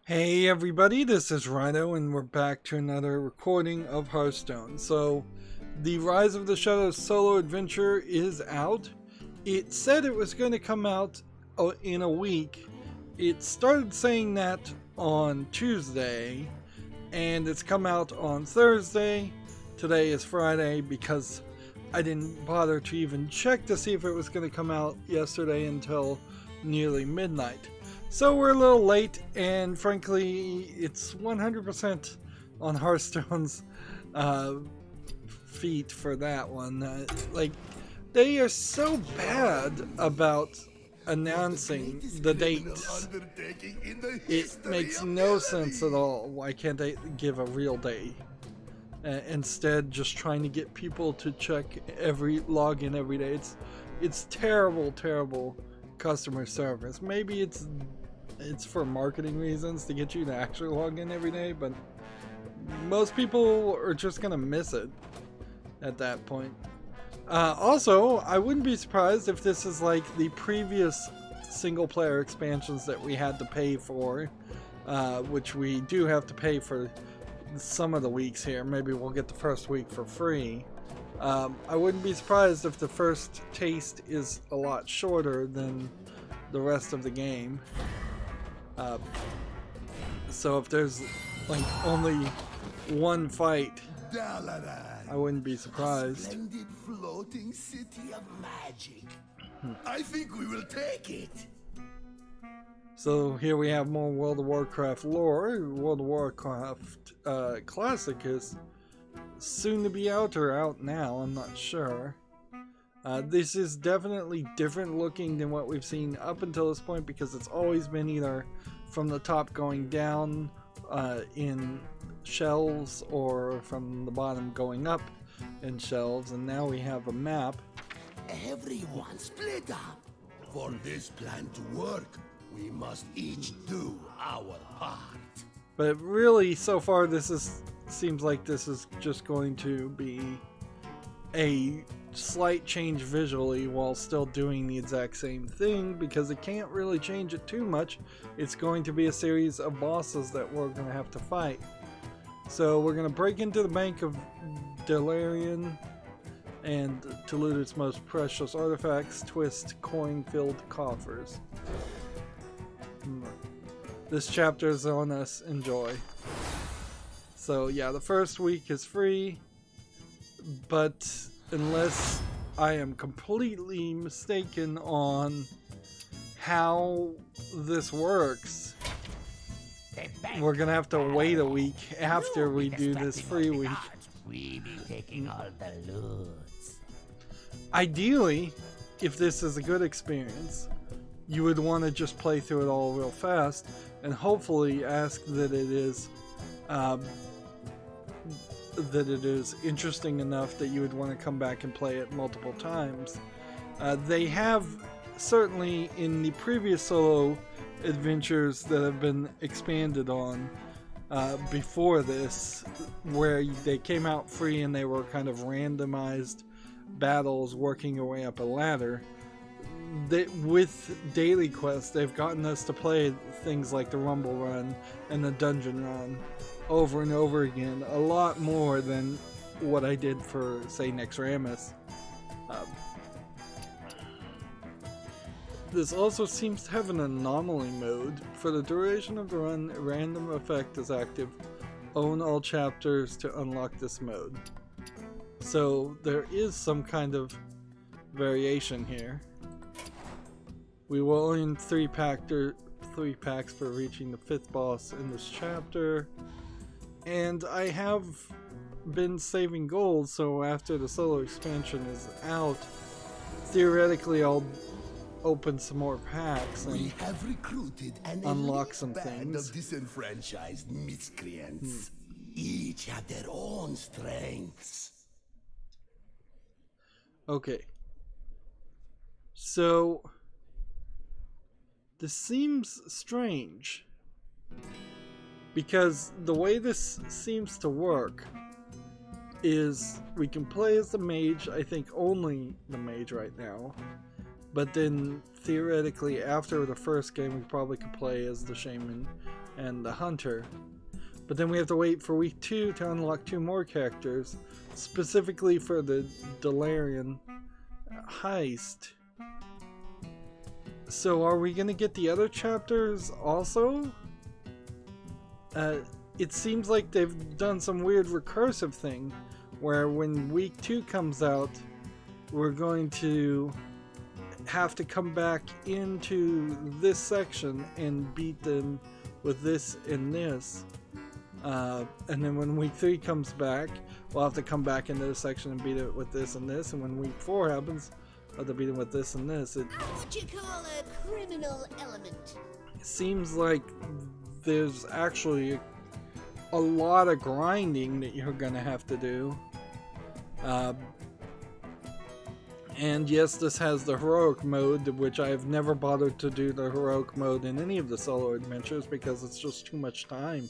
Hey everybody, this is Rydo and we're back to another recording of Hearthstone. So, the Rise of the Shadows solo adventure is out. It said it was going to come out in a week. It started saying that on Tuesday, and it's come out on Thursday. Today is Friday because I didn't bother to even check to see if it was going to come out yesterday until nearly midnight. So we're a little late, and frankly, it's 100% on Hearthstone's feet for that one. They are so bad about announcing the dates. It makes no sense at all. Why can't they give a real day? Instead, just trying to get people to check login every day. It's terrible, terrible customer service. Maybe it's for marketing reasons to get you to actually log in every day, but most people are just gonna miss it at that point. Also, I wouldn't be surprised if this is like the previous single player expansions that we had to pay for, which we do have to pay for some of the weeks here. Maybe we'll get the first week for free. I wouldn't be surprised if the first taste is a lot shorter than the rest of the game. So if there's like only one fight, I wouldn't be surprised. Splendid floating city of magic. I think we will take it. So here we have more World of Warcraft lore. World of Warcraft Classic is soon to be out or out now, I'm not sure. This is definitely different looking than what we've seen up until this point, because it's always been either from the top going down in shelves or from the bottom going up in shelves, and now we have a map. Everyone split up. For this plan to work, we must each do our part. But really, so far, seems like this is just going to be a slight change visually while still doing the exact same thing, because it can't really change it too much. It's going to be a series of bosses that we're going to have to fight. So we're going to break into the Bank of Delirian and to loot its most precious artifacts, twist coin-filled coffers. This chapter is on us. Enjoy. So yeah, the first week is free, but unless I am completely mistaken on how this works, we're gonna have to wait a week after we do this free week. We be taking all the loots. Ideally, if this is a good experience, you would want to just play through it all real fast and hopefully ask that it is interesting enough that you would want to come back and play it multiple times. They have certainly in the previous solo adventures that have been expanded on before this, where they came out free and they were kind of randomized battles working your way up a ladder. With daily quests, they've gotten us to play things like the Rumble Run and the Dungeon Run over and over again, a lot more than what I did for, say, Nexramas. This also seems to have an anomaly mode. For the duration of the run, a random effect is active. Own all chapters to unlock this mode. So there is some kind of variation here. We will earn 3 packs for reaching the 5th boss in this chapter. And I have been saving gold, so after the solo expansion is out, theoretically I'll open some more packs and We have recruited an unlock elite some band things. of disenfranchised miscreants. Each have their own strengths. Okay. So this seems strange, because the way this seems to work is we can play as the mage, I think only the mage right now, but then theoretically after the first game we probably could play as the shaman and the hunter. But then we have to wait for week 2 to unlock 2 more characters, specifically for the Delarian heist. So are we gonna get the other chapters also? It seems like they've done some weird recursive thing where when week 2 comes out, we're going to have to come back into this section and beat them with this and this. And then when week 3 comes back, we'll have to come back into this section and beat it with this and this. And when week 4 happens, we'll have to beat it with this and this. What you call a criminal element. It seems like there's actually a lot of grinding that you're gonna have to do. And yes, this has the heroic mode, which I've never bothered to do the heroic mode in any of the solo adventures because it's just too much time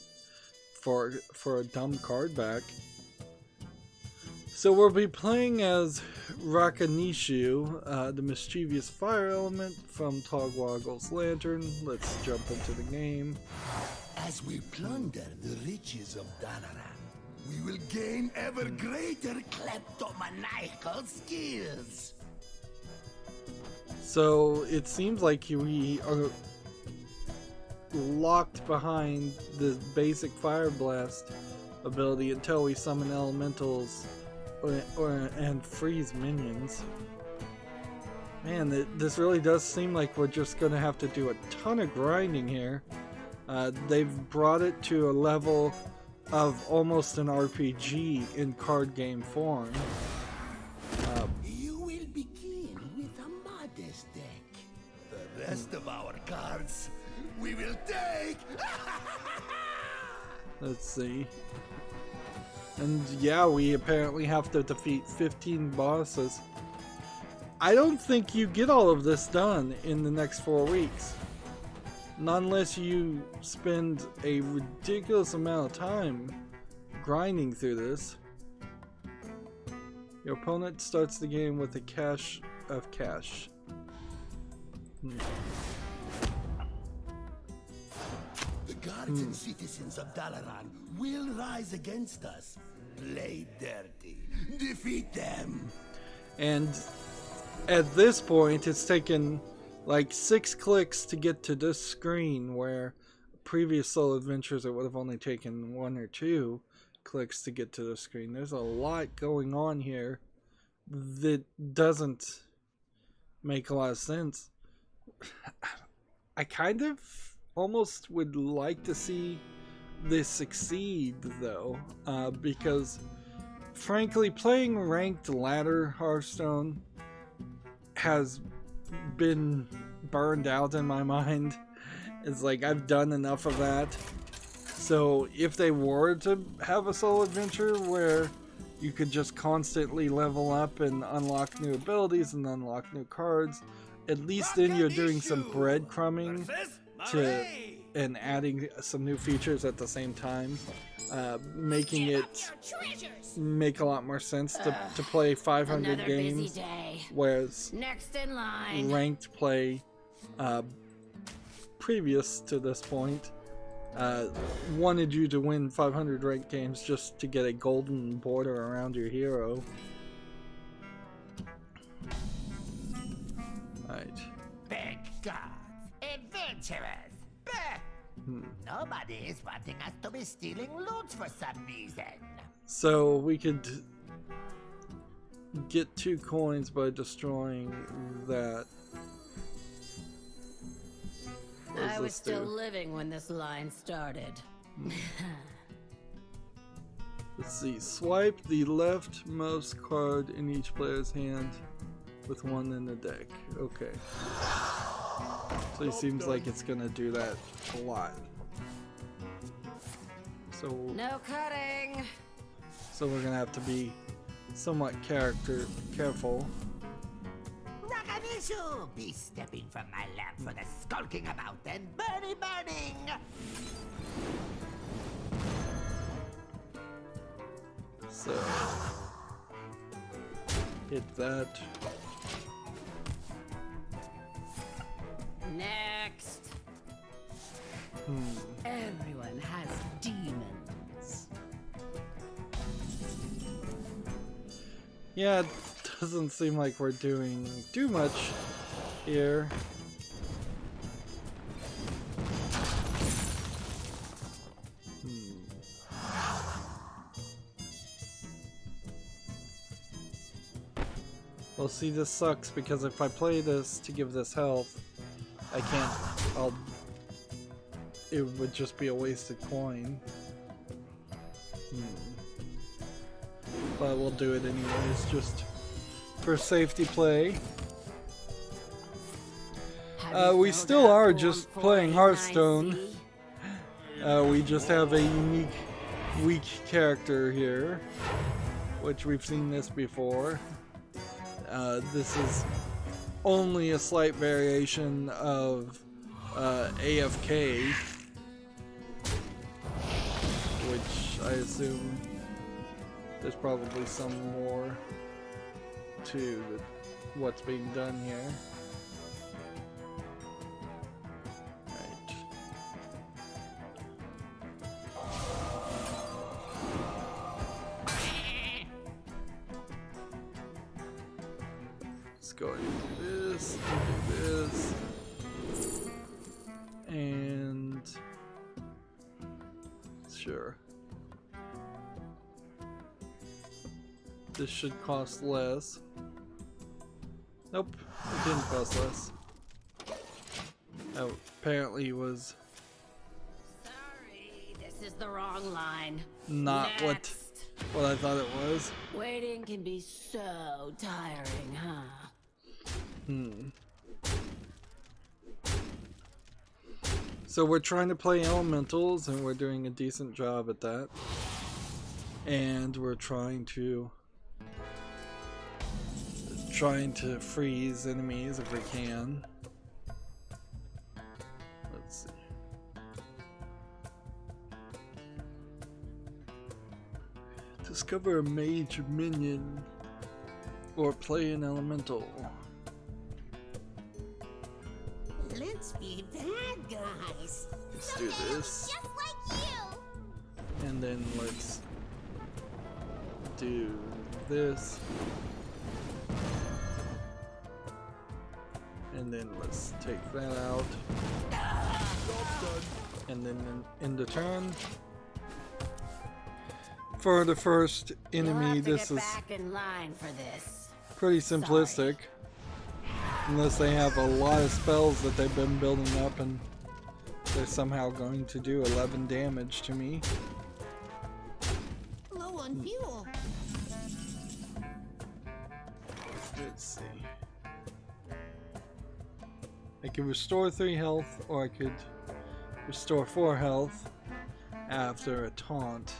for a dumb card back. So we'll be playing as Rakanishu, the mischievous fire element from Togwaggle's Lantern. Let's jump into the game. As we plunder the riches of Dalaran, we will gain ever greater kleptomaniacal skills. So it seems like we are locked behind the basic Fire Blast ability until we summon elementals and freeze minions. Man, this really does seem like we're just going to have to do a ton of grinding here. They've brought it to a level of almost an RPG in card game form. You will begin with a modest deck. The rest of our cards we will take. Let's see. And yeah, we apparently have to defeat 15 bosses. I don't think you get all of this done in the next 4 weeks. Not unless you spend a ridiculous amount of time grinding through this. Your opponent starts the game with a cache of cash. The guards and citizens of Dalaran will rise against us. Play dirty. Defeat them. And at this point, it's taken like 6 clicks to get to this screen, where previous solo adventures it would have only taken 1 or 2 clicks to get to the screen. There's a lot going on here that doesn't make a lot of sense. I kind of almost would like to see this succeed though, because frankly playing ranked ladder Hearthstone has been burned out in my mind. It's like I've done enough of that. So if they were to have a solo adventure where you could just constantly level up and unlock new abilities and unlock new cards, at least then you're doing some breadcrumbing and adding some new features at the same time, making it make a lot more sense to play 500 games, whereas Next in line. ranked play previous to this point wanted you to win 500 ranked games just to get a golden border around your hero. Right. Big gods, adventurers. Bah! Nobody is wanting us to be stealing loot for some reason. So we could get 2 coins by destroying that. I was still living when this line started. Let's see. Swipe the leftmost card in each player's hand with 1 in the deck. Okay. So it seems like it's gonna do that a lot. So No cutting. So we're gonna have to be somewhat careful. Rakanishu, be stepping from my lap for the skulking about and burning. So hit that. Next. Everyone has demons. Yeah, it doesn't seem like we're doing too much here. Well, see, this sucks because if I play this to give this health, I can't. It would just be a wasted coin. But we'll do it anyways, just for safety play. We still are just playing Hearthstone. We just have a unique, weak character here, which we've seen this before. This is only a slight variation of AFK, which I assume there's probably some more to what's being done here. Right. Let's go ahead and do this, and do this, and sure. This should cost less. Nope, it didn't cost less. Oh, apparently it was Sorry, this is the wrong line. not Next. what I thought it was. Waiting can be so tiring, huh? So we're trying to play elementals and we're doing a decent job at that. And we're trying to freeze enemies if we can. Let's see. Discover a mage minion or play an elemental. Let's be bad guys. Let's do this. Just like you. And then let's do this. And then let's take that out. And then end the turn. For the first enemy, this is back in line for this. pretty simplistic. Unless they have a lot of spells that they've been building up and they're somehow going to do 11 damage to me. Low on fuel. Let's see. I could restore 3 health, or I could restore 4 health after a taunt.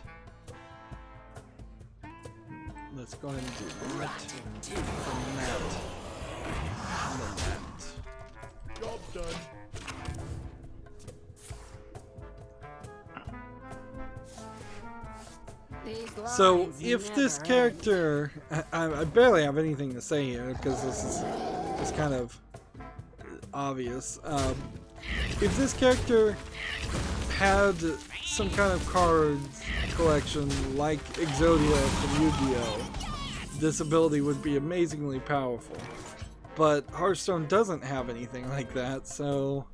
Let's go ahead and do that. And that. And then that. Job done. So if this character, I barely have anything to say here because this is kind of obvious. If this character had some kind of cards collection like Exodia from Yu-Gi-Oh, this ability would be amazingly powerful. But Hearthstone doesn't have anything like that, so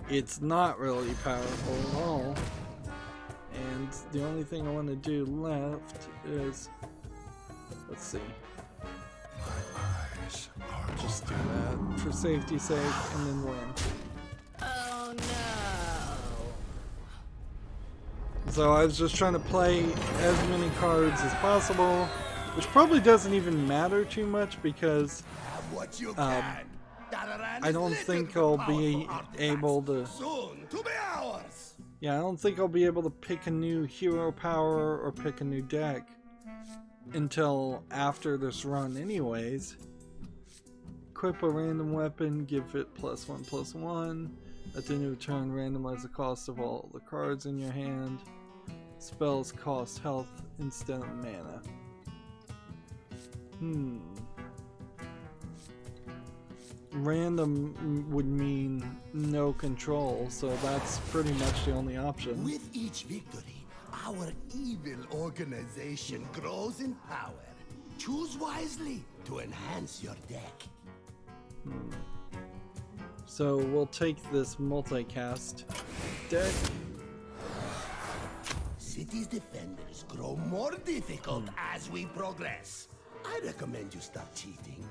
it's not really powerful at all. And the only thing I want to do left is, let's see, just do that for safety's sake and then win. Oh no. So I was just trying to play as many cards as possible, which probably doesn't even matter too much because What you can. I don't think I'll be able to. Soon to be ours. Yeah, I don't think I'll be able to pick a new hero power or pick a new deck until after this run anyways. Equip a random weapon, give it +1/+1. At the end of your turn, randomize the cost of all the cards in your hand. Spells cost health instead of mana. random would mean no control, so that's pretty much the only option. With each victory, our evil organization grows in power. Choose wisely to enhance your deck. So we'll take this multicast deck. City's defenders grow more difficult as we progress. I recommend you stop cheating.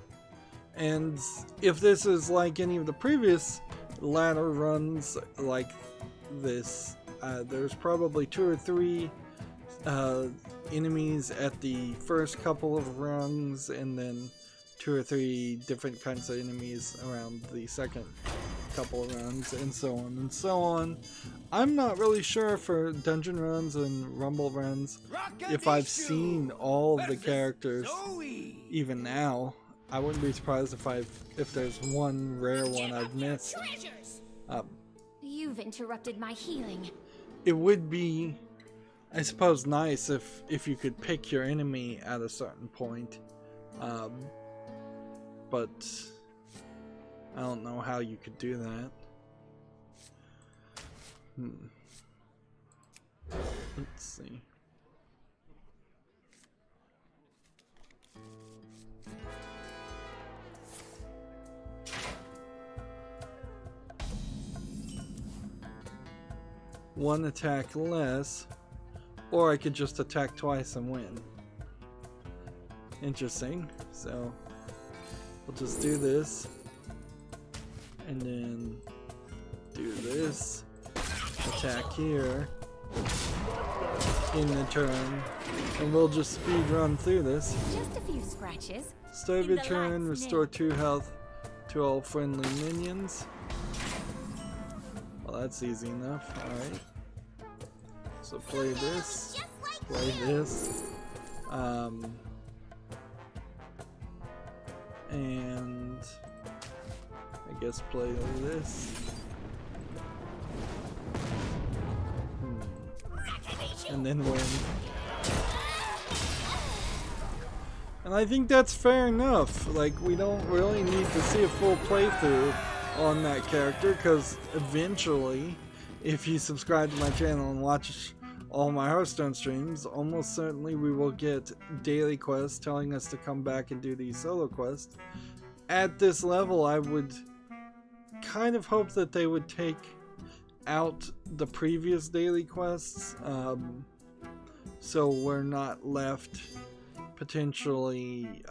And if this is like any of the previous ladder runs like this, there's probably 2 or 3 enemies at the first couple of rungs, and then 2 or 3 different kinds of enemies around the second couple of runs, and so on and so on. I'm not really sure for dungeon runs and rumble runs if I've seen all of the characters even now. I wouldn't be surprised if there's one rare one I've missed. You've interrupted my healing. It would be, I suppose, nice if you could pick your enemy at a certain point, but I don't know how you could do that. Let's see. One attack less, or I could just attack twice and win. Interesting. So we'll just do this, and then do this. Attack here in the turn, and we'll just speed run through this. Just a few scratches. Start of your turn, restore 2 health to all friendly minions. Well, that's easy enough. Alright. So play this. Play this. And I guess play this. And then win. And I think that's fair enough. Like, we don't really need to see a full playthrough on that character, because eventually, if you subscribe to my channel and watch all my Hearthstone streams, almost certainly we will get daily quests telling us to come back and do these solo quests. At this level, I would kind of hope that they would take out the previous daily quests, so we're not left potentially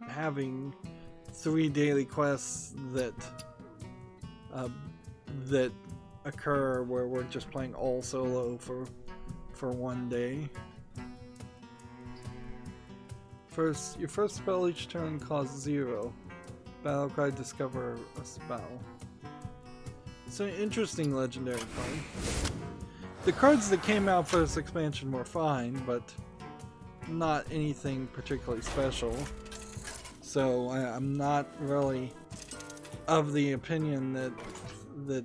having 3 daily quests that that occur where we're just playing all solo for one day. Your first spell each turn costs 0. Battlecry, discover a spell. It's an interesting legendary card. The cards that came out for this expansion were fine, but not anything particularly special. So I'm not really of the opinion that the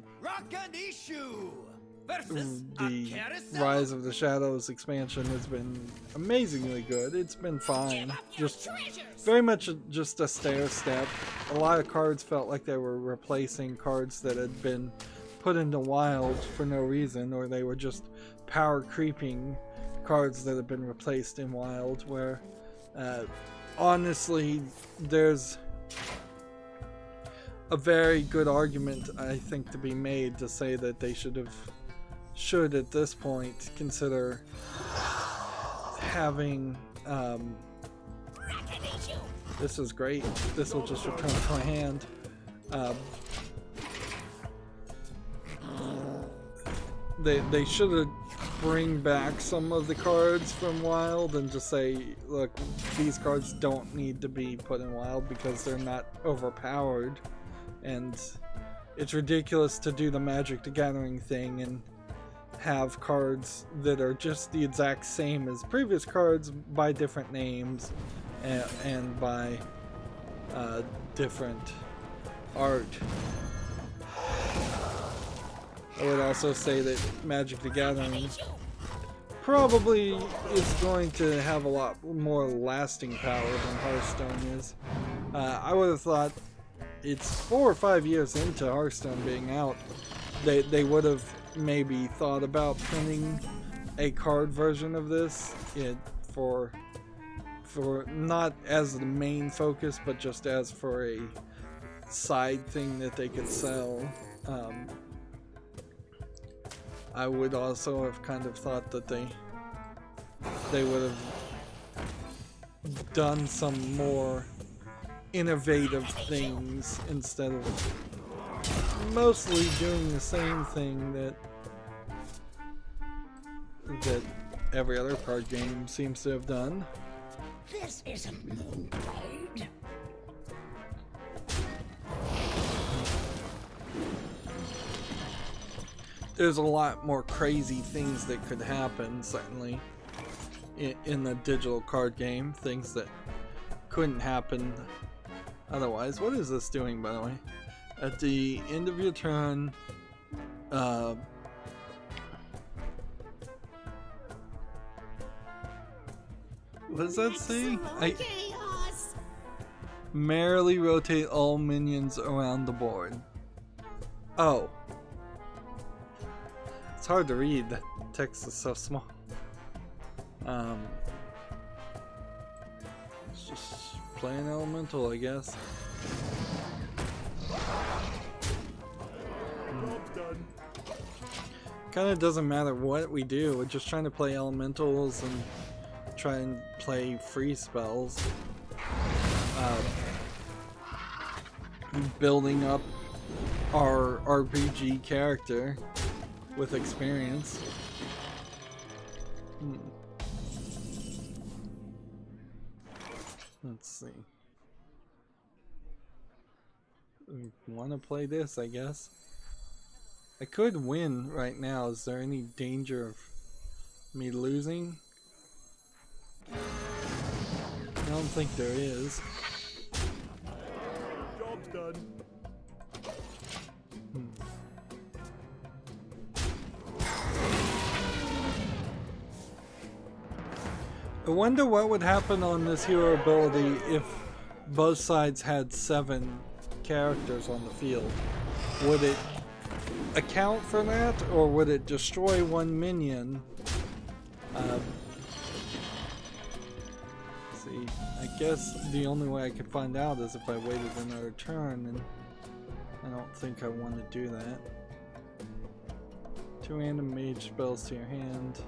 Rise of the Shadows expansion has been amazingly good. It's been fine. Just very much just a stair step. A lot of cards felt like they were replacing cards that had been put into Wild for no reason, or they were just power creeping cards that have been replaced in Wild, where honestly there's a very good argument, I think, to be made to say that they should at this point consider having this is great. This will just return to my hand. They should have bring back some of the cards from Wild and just say, look, these cards don't need to be put in Wild because they're not overpowered, and it's ridiculous to do the Magic the Gathering thing and have cards that are just the exact same as previous cards by different names and by different art. I would also say that Magic the Gathering probably is going to have a lot more lasting power than Hearthstone is. I would have thought it's 4 or 5 years into Hearthstone being out. They would have maybe thought about printing a card version of this for not as the main focus, but just as for a side thing that they could sell. I would also have kind of thought that they would have done some more innovative things instead of mostly doing the same thing that every other card game seems to have done. This isn't Moonblade. There's a lot more crazy things that could happen, certainly, in the digital card game. Things that couldn't happen otherwise. What is this doing, by the way? At the end of your turn, what does that say? Merrily rotate all minions around the board. Oh. It's hard to read. The text is so small. Let's just play an elemental, I guess. Kind of doesn't matter what we do. We're just trying to play elementals and try and play free spells. Building up our RPG character with experience. Let's see. We want to play this, I guess. I could win right now. Is there any danger of me losing? I don't think there is. Job's done. I wonder what would happen on this hero ability if both sides had 7 characters on the field. Would it account for that, or would it destroy one minion? See, I guess the only way I could find out is if I waited another turn, and I don't think I want to do that. 2 random mage spells to your hand.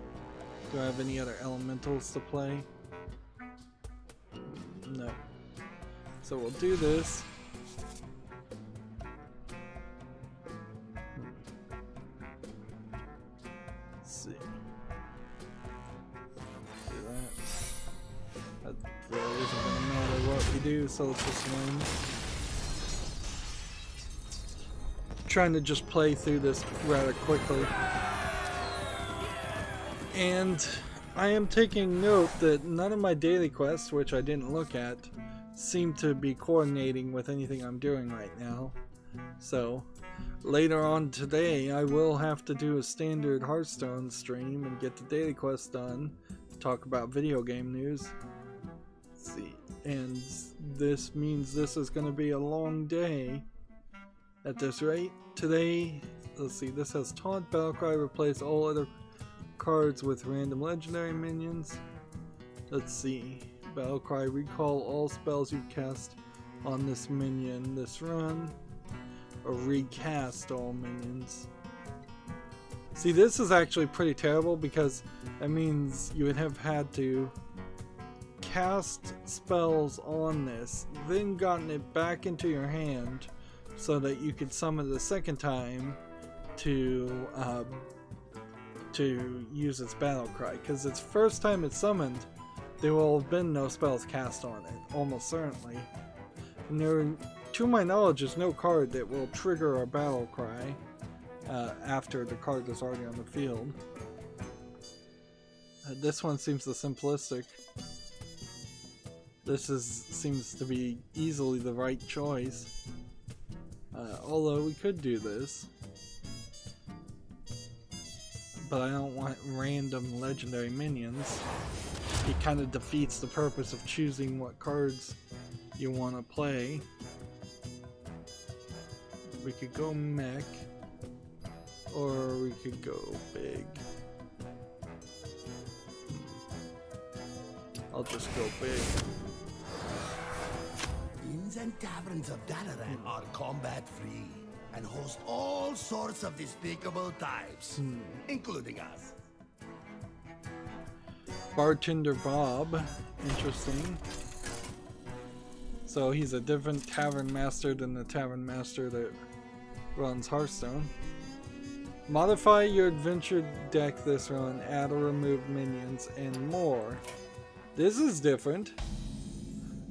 Do I have any other elementals to play? No. So we'll do this. Let's see. Do that. That really isn't gonna matter what we do, so let's just win. Trying to just play through this rather quickly. And I am taking note that none of my daily quests, which I didn't look at, seem to be coordinating with anything I'm doing right now. So later on today I will have to do a standard Hearthstone stream and get the daily quest done, talk about video game news. Let's see, and this means this is going to be a long day at this rate. Today, let's see, this has Taunt, Battlecry, replace all other cards with random legendary minions. Let's see. Battlecry, recall all spells you cast on this minion this run, or recast all minions. See, this is actually pretty terrible because that means you would have had to cast spells on this, then gotten it back into your hand so that you could summon it a second time to use its battle cry, because its first time it's summoned there will have been no spells cast on it, almost certainly. And there, to my knowledge, is no card that will trigger a battle cry after the card is already on the field. This one seems the simplistic. This seems to be easily the right choice. Although we could do this. But I don't want random legendary minions. It kind of defeats the purpose of choosing what cards you want to play. We could go mech, or we could go big. I'll just go big. Inns and taverns of Dalaran are combat free and host all sorts of despicable types, including us. Bartender Bob, interesting. So he's a different tavern master than the tavern master that runs Hearthstone. Modify your adventure deck this run, add or remove minions, and more. This is different.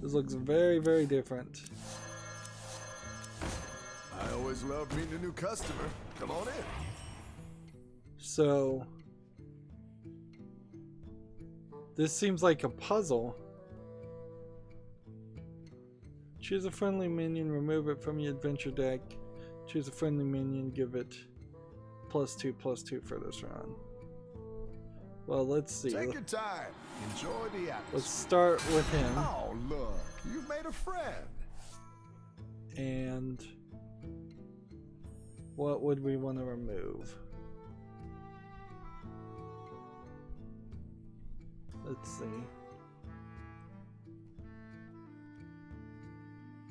This looks very, very different. I always love meeting a new customer. Come on in. So this seems like a puzzle. Choose a friendly minion, remove it from your adventure deck. Choose a friendly minion, give it +2/+2 for this round. Well, let's see. Take your time. Enjoy the atmosphere. Let's start with him. Oh, look. You've made a friend. And what would we want to remove? Let's see.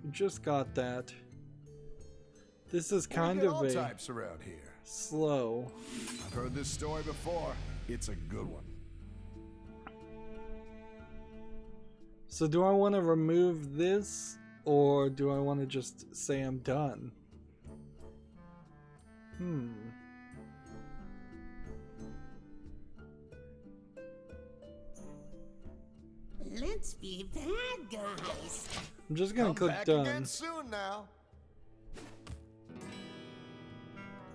We just got that. This is kind of a types around here. slow. I've heard this story before. It's a good one. So do I want to remove this, or do I want to just say I'm done? Let's be bad guys. I'm just gonna Come click back done. again soon now.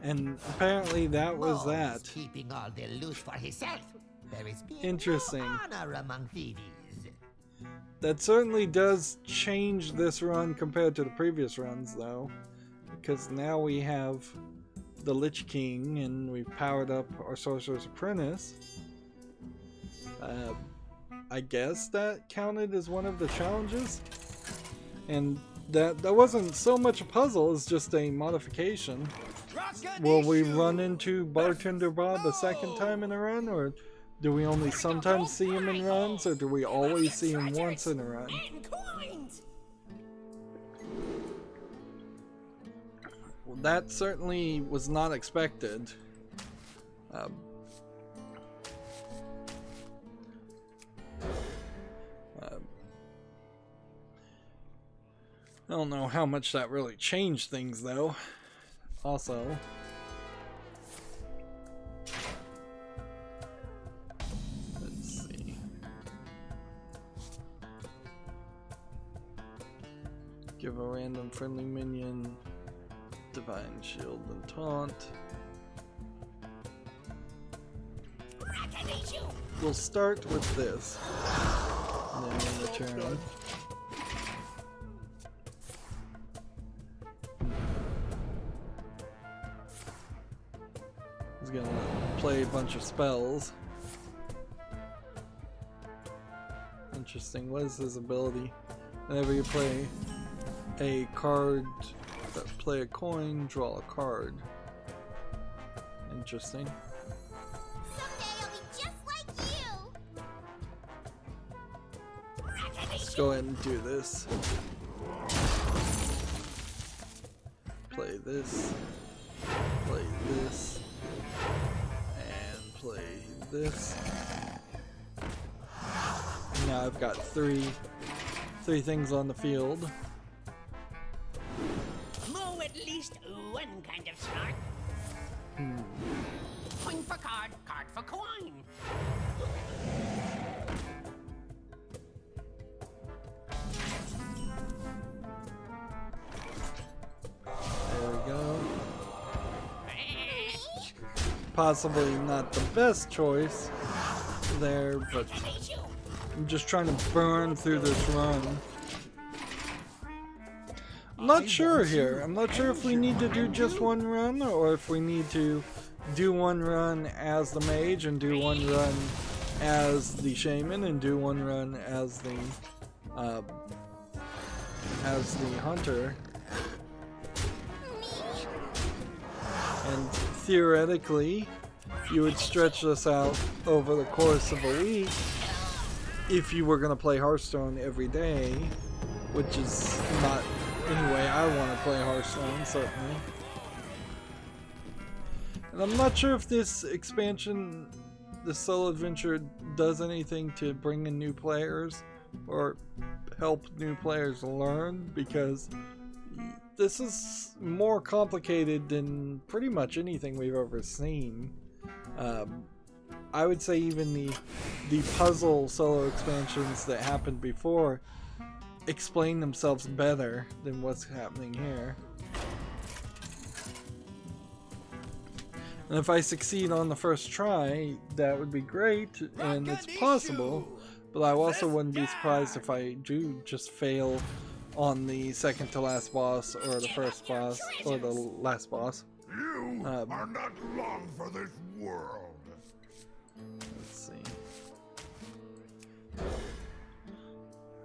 And apparently that was Mo is that. keeping all the loot for himself. There is being Interesting. no honor among thieves. That certainly does change this run compared to the previous runs, though, because now we have the Lich King and we've powered up our Sorcerer's Apprentice. I guess that counted as one of the challenges, and that wasn't so much a puzzle as just a modification. Will we run into Bartender Bob a second time in a run, or do we only sometimes see him in runs, or do we always see him once in a run? Well, that certainly was not expected. I don't know how much that really changed things, though. Also, let's see. Give a random friendly minion Divine Shield and Taunt. We'll start with this, and then in return. He's gonna play a bunch of spells. Interesting. What is his ability? Whenever you play a card, play a coin, draw a card. Interesting. Someday I'll be just like you. Let's go ahead and do this. Play this. Play this. And play this. Now I've got three things on the field. Mo at least one kind of smart. Coin for card, card for coin. There we go. Possibly not the best choice there, but I'm just trying to burn through this run. I'm not sure here. I'm not sure if we need to do just one run, or if we need to do one run as the mage and do one run as the shaman and do one run as the hunter. And theoretically, you would stretch this out over the course of a week if you were going to play Hearthstone every day, which is not any way I want to play Hearthstone, certainly. And I'm not sure if this expansion, the solo adventure, does anything to bring in new players or help new players learn, because this is more complicated than pretty much anything we've ever seen. I would say even the puzzle solo expansions that happened before explain themselves better than what's happening here. And if I succeed on the first try, that would be great, and it's possible, but I also wouldn't be surprised if I do just fail on the second to last boss, or the first boss, or the last boss. You are not long for this world. Let's see.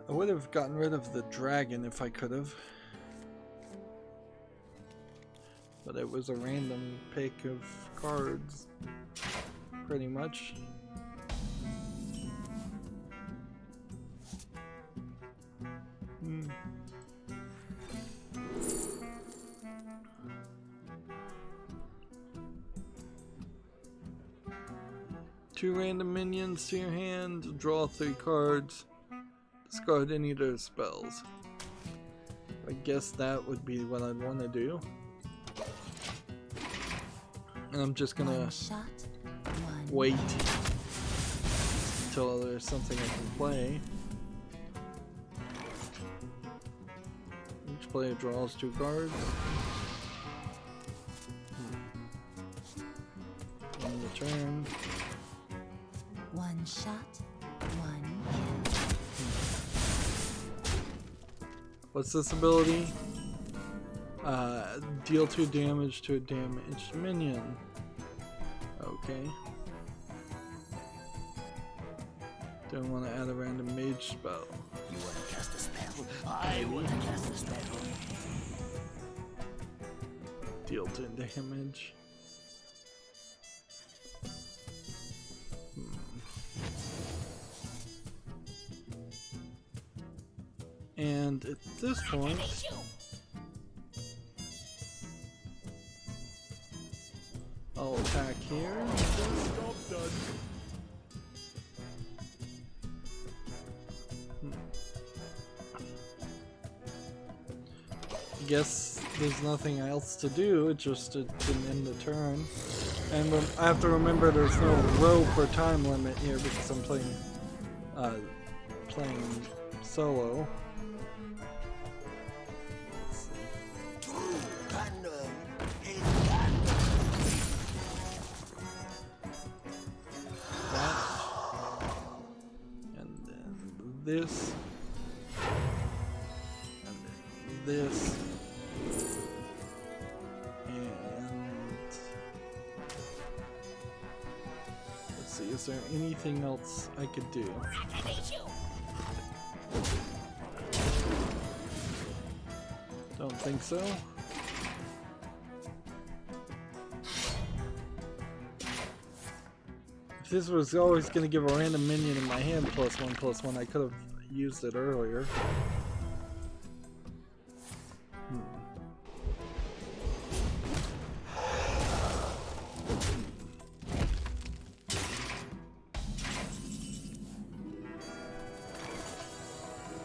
I would have gotten rid of the dragon if I could have. But it was a random pick of cards, pretty much. Two random minions to your hand, draw 3 cards, discard any of those spells. I guess that would be what I'd want to do. And I'm just gonna wait until there's something I can play. Each player draws 2 cards. On the turn. One shot, one kill. What's this ability? Deal 2 damage to a damaged minion. Okay. Don't want to add a random mage spell. You want to cast a spell? I want to cast a spell. Deal 10 damage. And at this point, I'll attack here. I guess there's nothing else to do, it's just to end the turn. And I have to remember there's no rope or time limit here because I'm playing solo. This, and then this, and let's see, is there anything else I could do? Don't think so. If this was always going to give a random minion in my hand +1/+1, I could have used it earlier.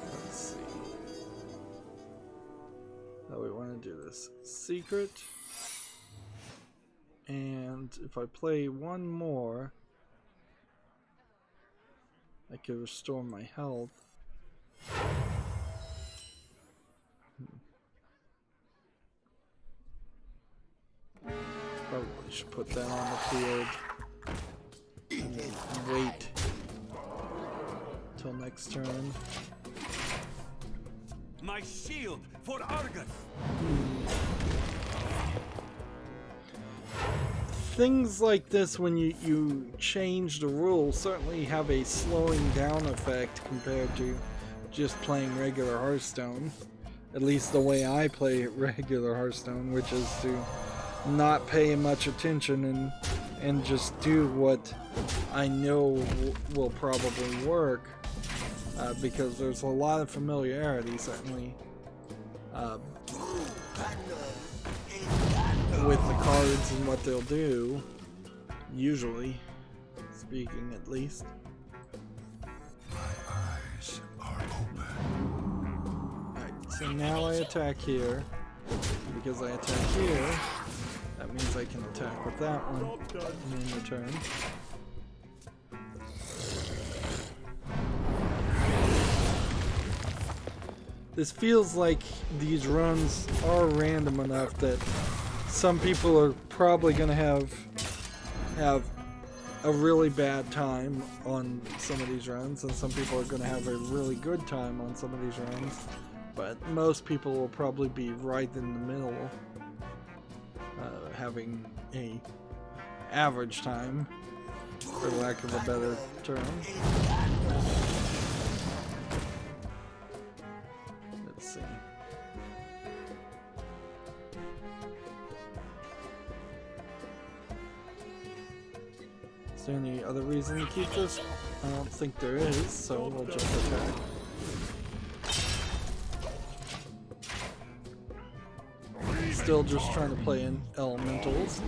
Let's see. How we want to do this. Secret. And if I play one more, I could restore my health. Probably should put that on the field and wait till next turn. My shield for Argus. Things like this, when you change the rules, certainly have a slowing down effect compared to just playing regular Hearthstone. At least the way I play regular Hearthstone, which is to not pay much attention and just do what I know will probably work, because there's a lot of familiarity certainly with the cards and what they'll do, usually speaking at least. My eyes are open. Alright, so now I attack here. Because I attack here, that means I can attack with that one in return. This feels like these runs are random enough that some people are probably going to have a really bad time on some of these runs, and some people are going to have a really good time on some of these runs. But most people will probably be right in the middle, having a average time, for lack of a better term. Let's see. Is there any other reason to keep this? I don't think there is, so we'll just attack. Still just trying to play in elementals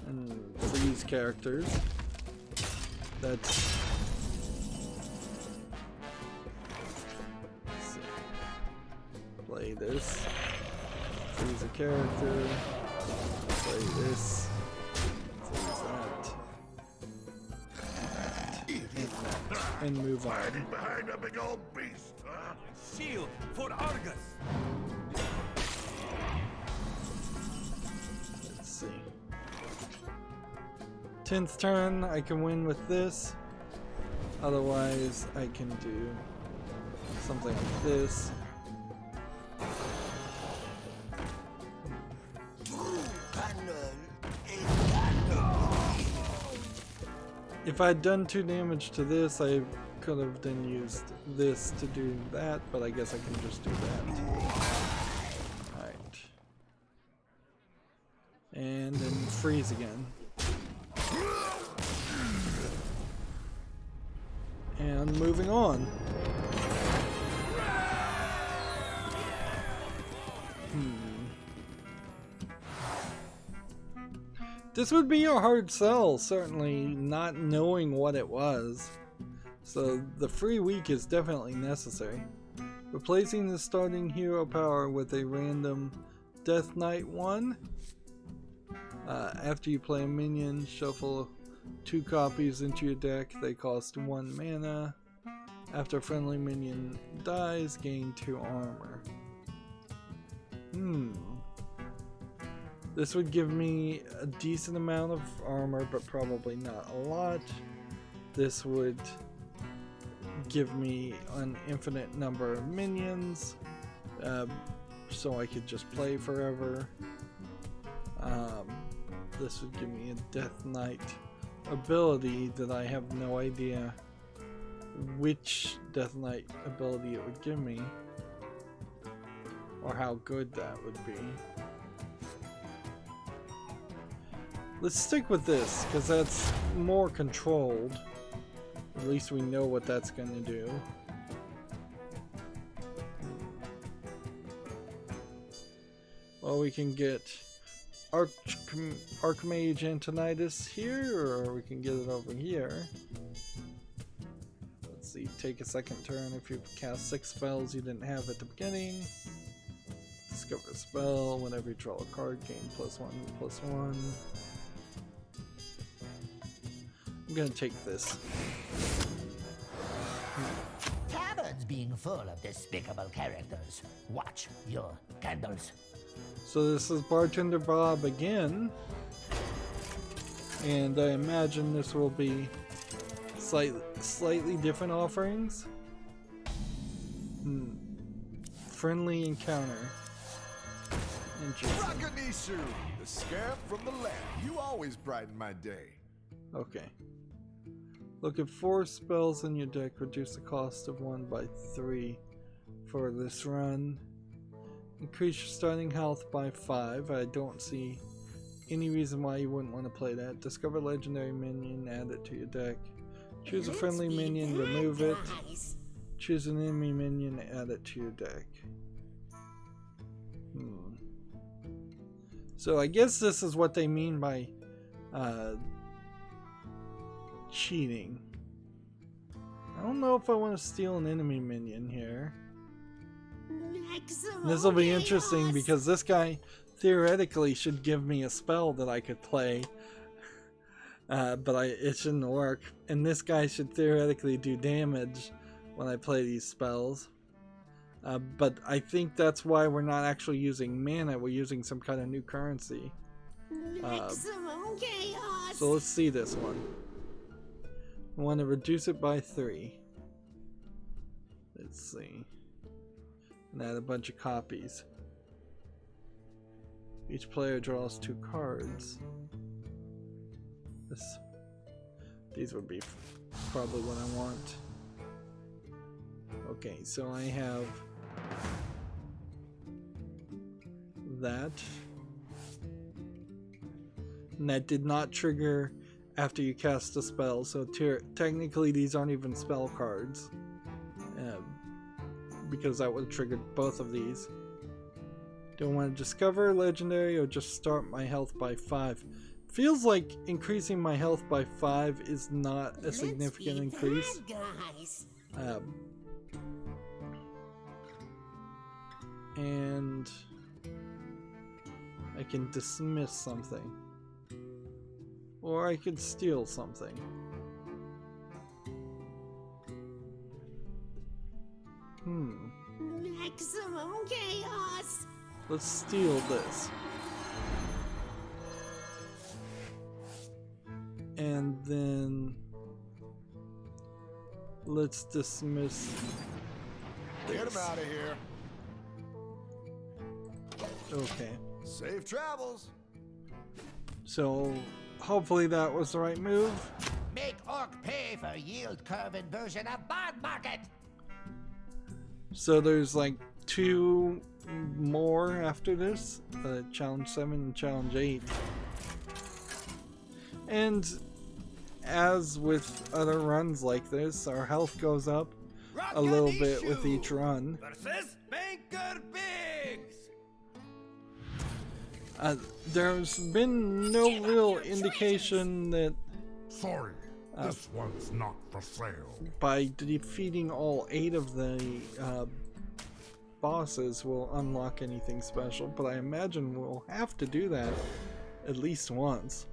and freeze characters. That's... let's see. Play this. Freeze a character. Play this. Freeze that. And move on. Behind a big old beast, huh? Shield for Argus. Let's see. 10th turn, I can win with this. Otherwise, I can do something like this. If I'd done 2 damage to this, I could have then used this to do that, but I guess I can just do that. Alright. And then freeze again. And moving on. This would be a hard sell, certainly, not knowing what it was. So the free week is definitely necessary. Replacing the starting hero power with a random Death Knight 1. After you play a minion, shuffle 2 copies into your deck. They cost 1 mana. After a friendly minion dies, gain 2 armor. This would give me a decent amount of armor, but probably not a lot. This would give me an infinite number of minions, so I could just play forever. This would give me a Death Knight ability that I have no idea which Death Knight ability it would give me, or how good that would be. Let's stick with this, because that's more controlled. At least we know what that's going to do. Well, we can get Archmage Antonidas here, or we can get it over here. Let's see, take a second turn if you cast 6 spells you didn't have at the beginning. Discover a spell. Whenever you draw a card, gain +1/+1. I'm gonna take this. Tavern's being full of despicable characters. Watch your candles. So this is Bartender Bob again, and I imagine this will be slightly different offerings. Friendly encounter. Interesting. Rakanishu, the scamp from the lab. You always brighten my day. Okay. Look at 4 spells in your deck. Reduce the cost of 1 by 3 for this run. Increase your starting health by 5. I don't see any reason why you wouldn't want to play that. Discover legendary minion, add it to your deck. Choose a friendly minion, remove it. Choose an enemy minion, add it to your deck. So I guess this is what they mean by cheating. I don't know if I want to steal an enemy minion here. This will be interesting because this guy theoretically should give me a spell that I could play, but it shouldn't work. And this guy should theoretically do damage when I play these spells. But I think that's why we're not actually using mana, we're using some kind of new currency. So let's see this one. I want to reduce it by 3. Let's see. And add a bunch of copies. Each player draws 2 cards. These would be probably what I want. Okay, so I have that. And that did not trigger after you cast a spell, so technically these aren't even spell cards. Because that would have triggered both of these. Do I want to discover legendary or just start my health by 5? Feels like increasing my health by 5 is not a significant increase. And I can dismiss something. Or I could steal something. Maximum chaos. Let's steal this. And then let's dismiss this. Get him out of here. Okay. Safe travels. So hopefully that was the right move. Make Orc pay for yield curve inversion of bond market. So there's like 2 more after this, challenge 7 and challenge 8. And as with other runs like this, our health goes up a little bit with each run. Versus Banker Biggs. There's been no real indication that Sorry, this one's not for sale. by defeating all 8 of the bosses will unlock anything special, but I imagine we'll have to do that at least once.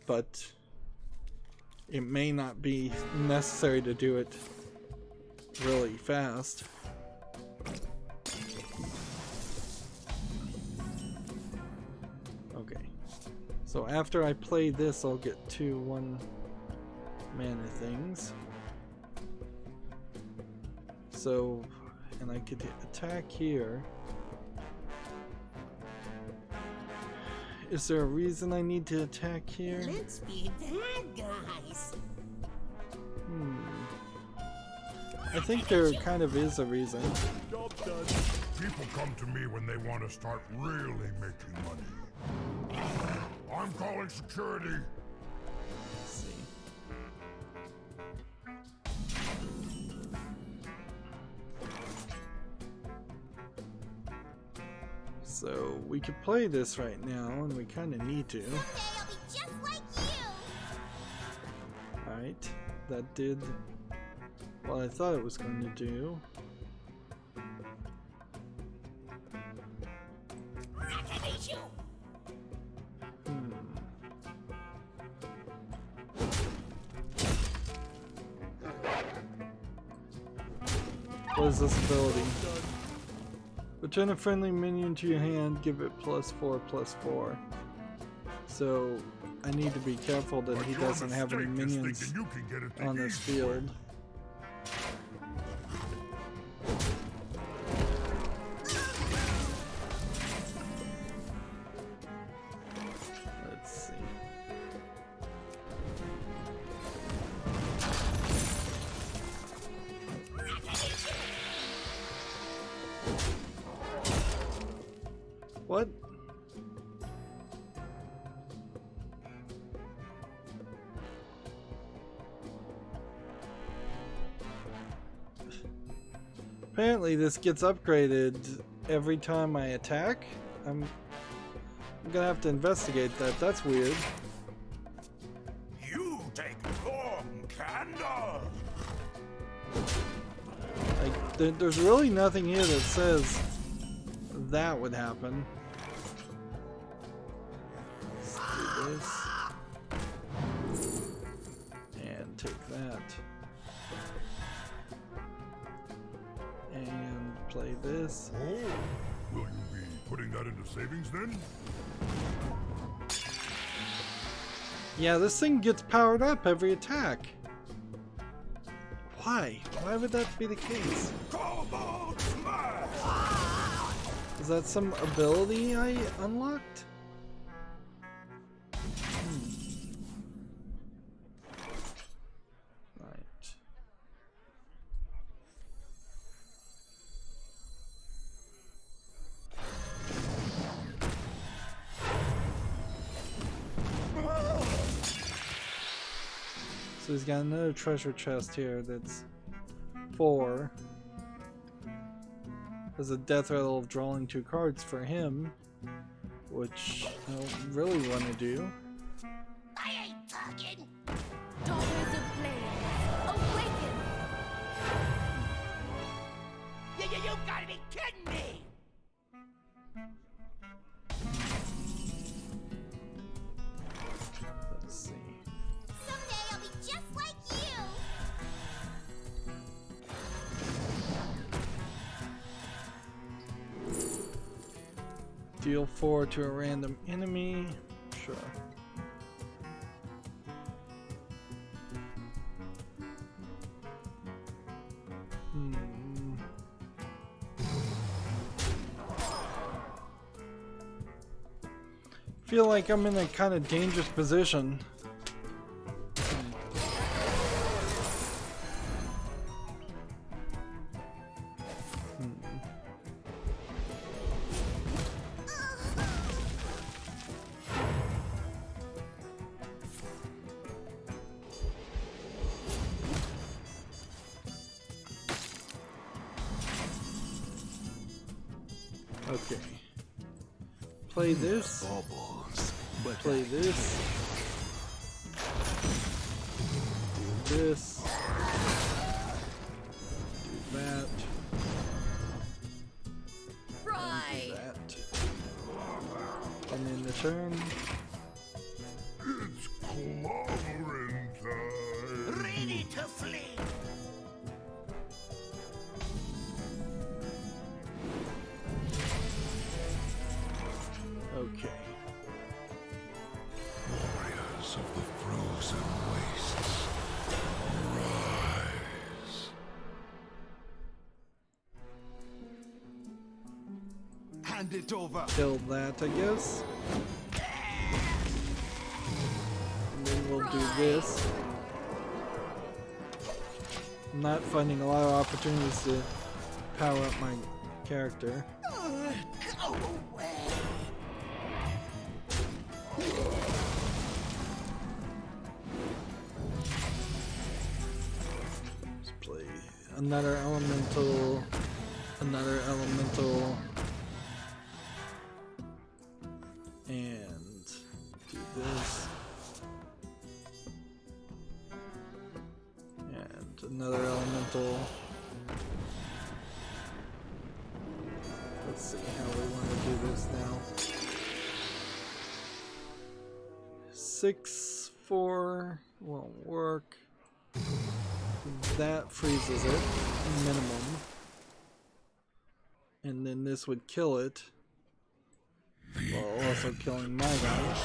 But it may not be necessary to do it really fast. Okay, so after I play this, I'll get 2 1-mana things. So, and I could attack here. Is there a reason I need to attack here? Let's be bad guys. I think there kind of is a reason. Job done. People come to me when they want to start really making money. I'm calling security. Let's see. So we could play this right now, and we kind of need to. Someday I'll be just like you. Alright, that did what I thought it was going to do. What is this ability? Return a friendly minion to your hand, give it +4/+4. So I need to be careful that he doesn't have any minions on this field. Let's see. Apparently this gets upgraded every time I attack. I'm gonna have to investigate that. That's weird. You take long candle. Like, there's really nothing here that says that would happen. Let's do this. And take that. And play this. Oh, will you be putting that into savings then? Yeah, this thing gets powered up every attack. Why? Why would that be the case? Combo smash! Is that some ability I unlocked? Right. So he's got another treasure chest here that's 4. There's a death rattle of drawing 2 cards for him, which I don't really want to do. I ain't talking. Daughters of Flame, awaken! You gotta be kidding me! Let's see. Someday I'll be just like you. Deal 4 to a random enemy. Sure. Feel like I'm in a kind of dangerous position. Okay. Play this. Play this. Do this. Do that. Right. Do that. And then the turn. It's clobbering time. Ready to flee! Okay. Warriors of the frozen wastes, rise. Hand it over. Kill that, I guess. And then we'll do this. I'm not finding a lot of opportunities to power up my character. Go away! Let's play another elemental. Another elemental. And do this. And another elemental. Let's see how we want to do this now. 6, 4 won't work. That freezes it, minimum. And then this would kill it. While also killing my guy.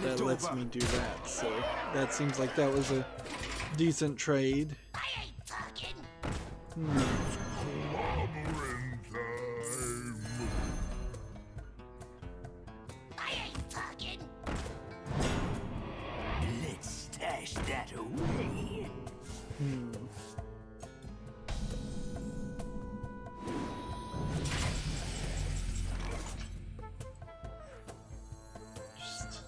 That lets me do that, so that seems like that was a decent trade. I ain't talking. Clobbering time. I ain't talking. Let's stash that away. Just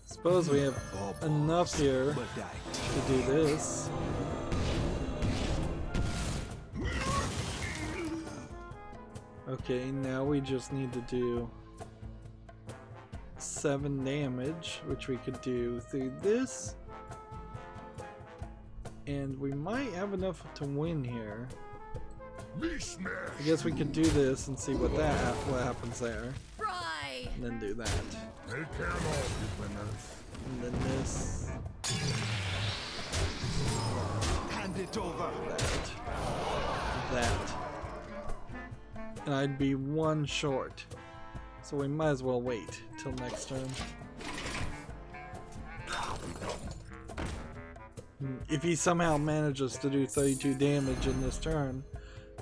let's suppose we have enough here to do this. Okay, now we just need to do 7 damage, which we could do through this. And we might have enough to win here. I guess we could do this and see what happens there. Fry! And then do that. They can't all be winners. And then this. Hand it over. That. And I'd be 1 short. So we might as well wait till next turn. If he somehow manages to do 32 damage in this turn,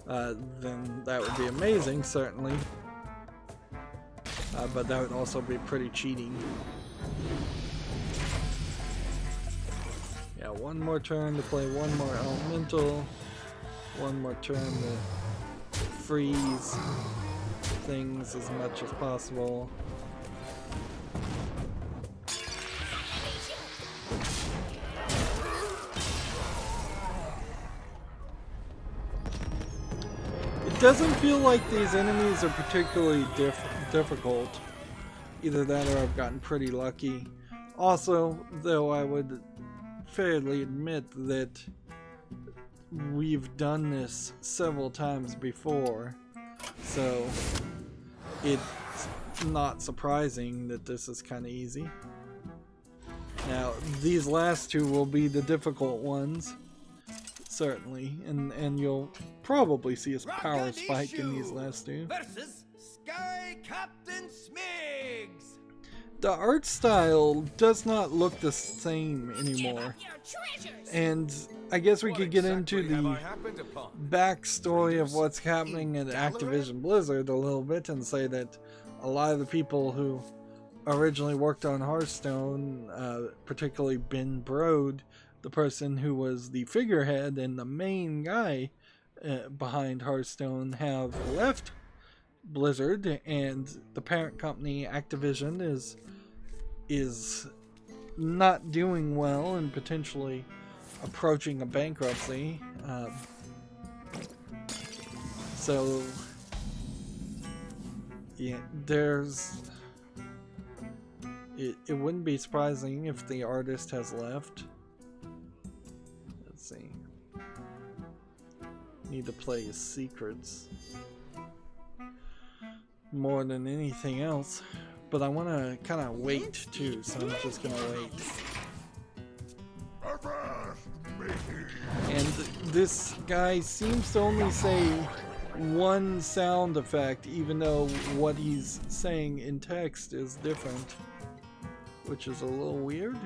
then that would be amazing, certainly. But that would also be pretty cheating. Yeah, 1 more turn to play 1 more elemental. 1 more turn to freeze things as much as possible. It doesn't feel like these enemies are particularly difficult. Either that or I've gotten pretty lucky. Also, though, I would fairly admit that we've done this several times before, so it's not surprising that this is kind of easy. Now, these last 2 will be the difficult ones, certainly, and you'll probably see a power spike in these last 2. Versus Sky Captain Smiggs. The art style does not look the same anymore, and I guess we could get into the backstory of what's happening at Activision Blizzard a little bit and say that a lot of the people who originally worked on Hearthstone, particularly Ben Brode, the person who was the figurehead and the main guy behind Hearthstone, have left Blizzard, and the parent company Activision is not doing well and potentially approaching a bankruptcy. So yeah, it wouldn't be surprising if the artist has left. Let's see. Need to play his secrets more than anything else, but I want to kind of wait too, so I'm just gonna wait. And this guy seems to only say 1 sound effect, even though what he's saying in text is different, which is a little weird.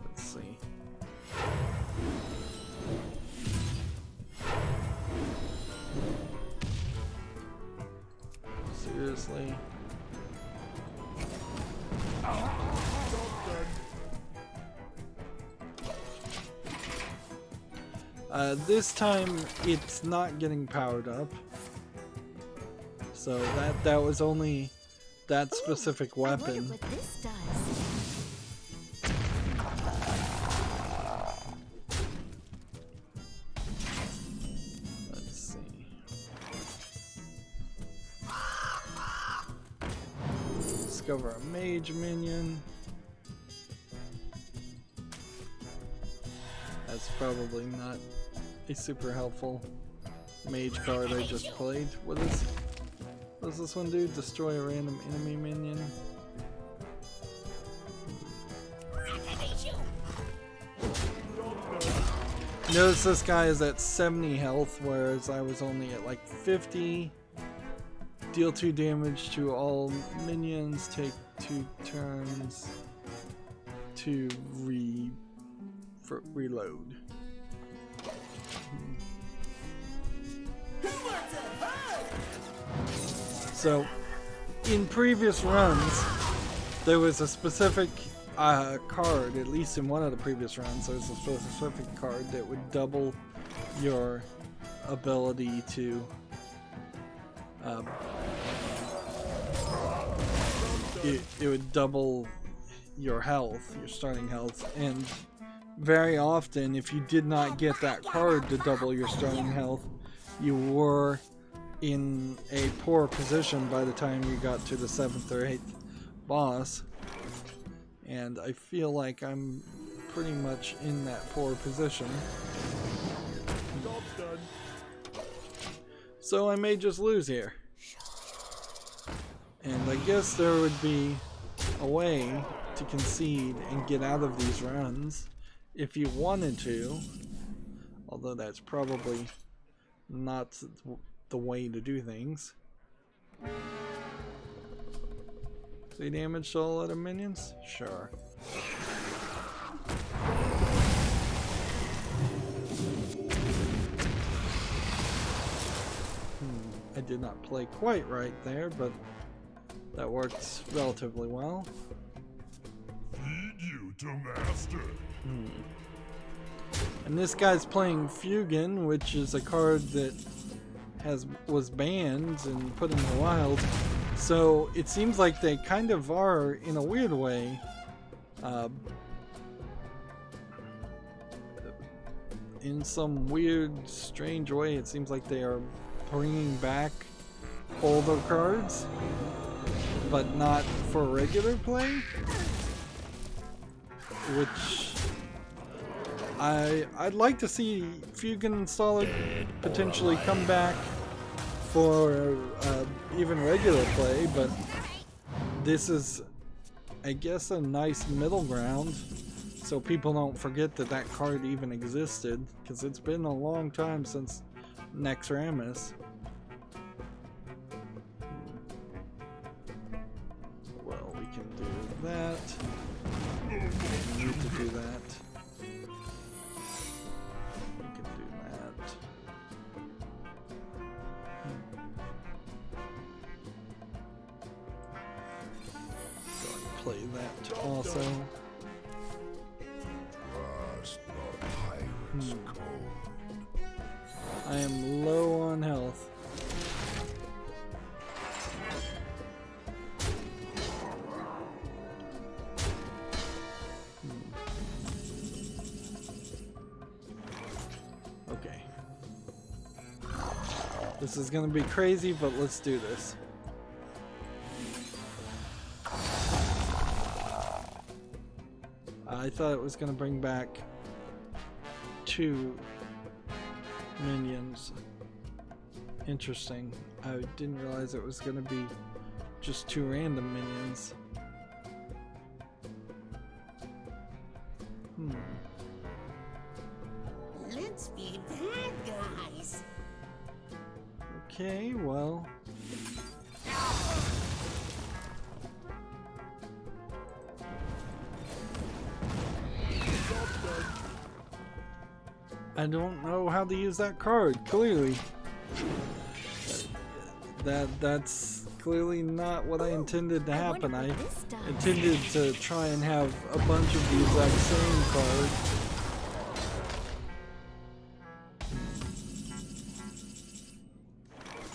Let's see. Seriously. This time it's not getting powered up, so that was only that specific weapon. I wonder what this does. Let's see. Discover a mage minion. That's probably not a super helpful mage card I just played. What does this one do? Destroy a random enemy minion. Notice this guy is at 70 health, whereas I was only at like 50. Deal 2 damage to all minions, take 2 turns to reload. So, in previous runs, there was a specific card, at least in one of the previous runs, there was a specific card that would double your ability to it would double your health, your starting health, and very often if you did not get that card to double your starting health, you were in a poor position by the time you got to the 7th or 8th boss. And I feel like I'm pretty much in that poor position. So I may just lose here. And I guess there would be a way to concede and get out of these runs if you wanted to. Although that's probably not the way to do things. 3 damage to all other minions? Sure. I did not play quite right there, but that worked relatively well. Feed you to master. And this guy's playing Fugan, which is a card that was banned and put in the wild. So it seems like they kind of are, in a weird way, in some weird, strange way, it seems like they are bringing back older cards, but not for regular play, which I'd like to see Fugan Solid potentially come back for even regular play, but this is, I guess, a nice middle ground so people don't forget that that card even existed, because it's been a long time since Nexramus. Well, we can do that. We need to do that. We can do that. Go and play that also. I am low on health. Okay. This is gonna be crazy, but let's do this. I thought it was gonna bring back 2 minions. Interesting. I didn't realize it was gonna be just 2 random minions. Let's be bad guys. Okay, well. I don't know how to use that card, clearly. That's clearly not what I intended to happen. I intended to try and have a bunch of the exact same cards.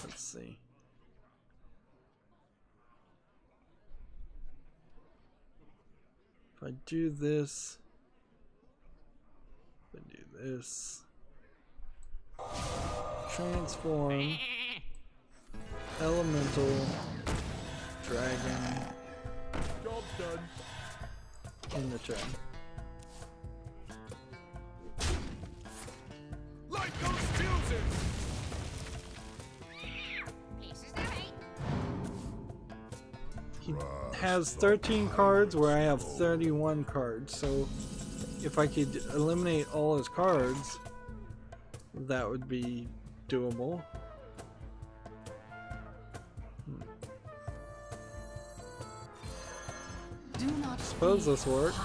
Let's see. If I do this, this, transform, elemental, dragon, Job's done. in the turn. Light those fuses! Pieces of 8. He has 13 cards where I have 31 cards, so if I could eliminate all his cards, that would be doable. Do not Suppose this works.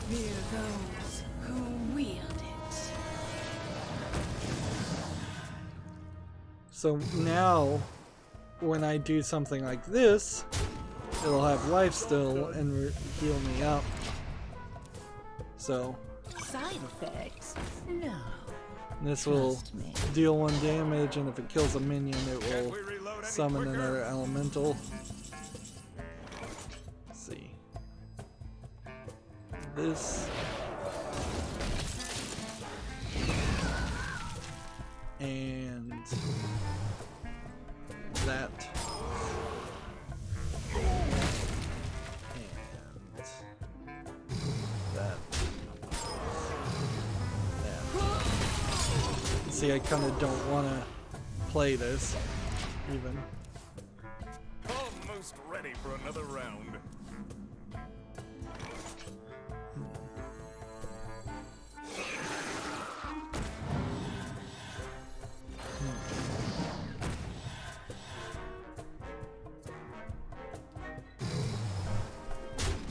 fear those who wield it. So now, when I do something like this, it'll have life still and heal me up. So, Side effects? No. This will deal 1 damage, and if it kills a minion, it will summon another elemental. Let's see. This. And that. See, I kind of don't want to play this, even. Almost ready for another round.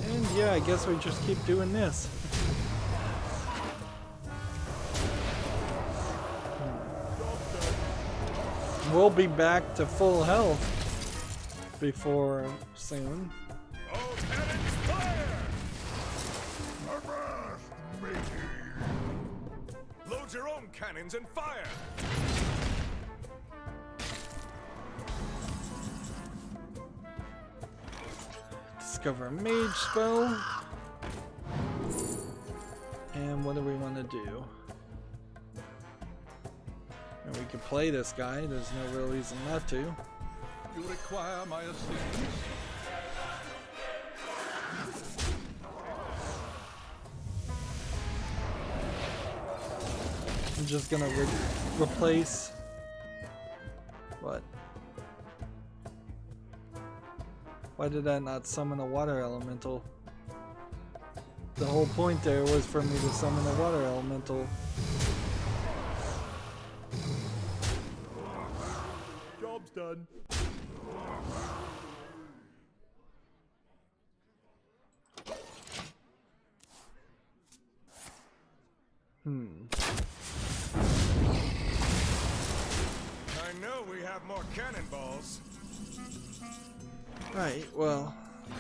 And yeah, I guess we just keep doing this. We'll be back to full health before soon. All cannons fire! Avast, matey! Load your own cannons and fire! Discover a mage spell. And what do we want to do? And we could play this guy, there's no real reason not to. You require my assistance? I'm just gonna replace... What? Why did that not summon a water elemental? The whole point there was for me to summon a water elemental. Job's done. I know we have more cannonballs. Right, well,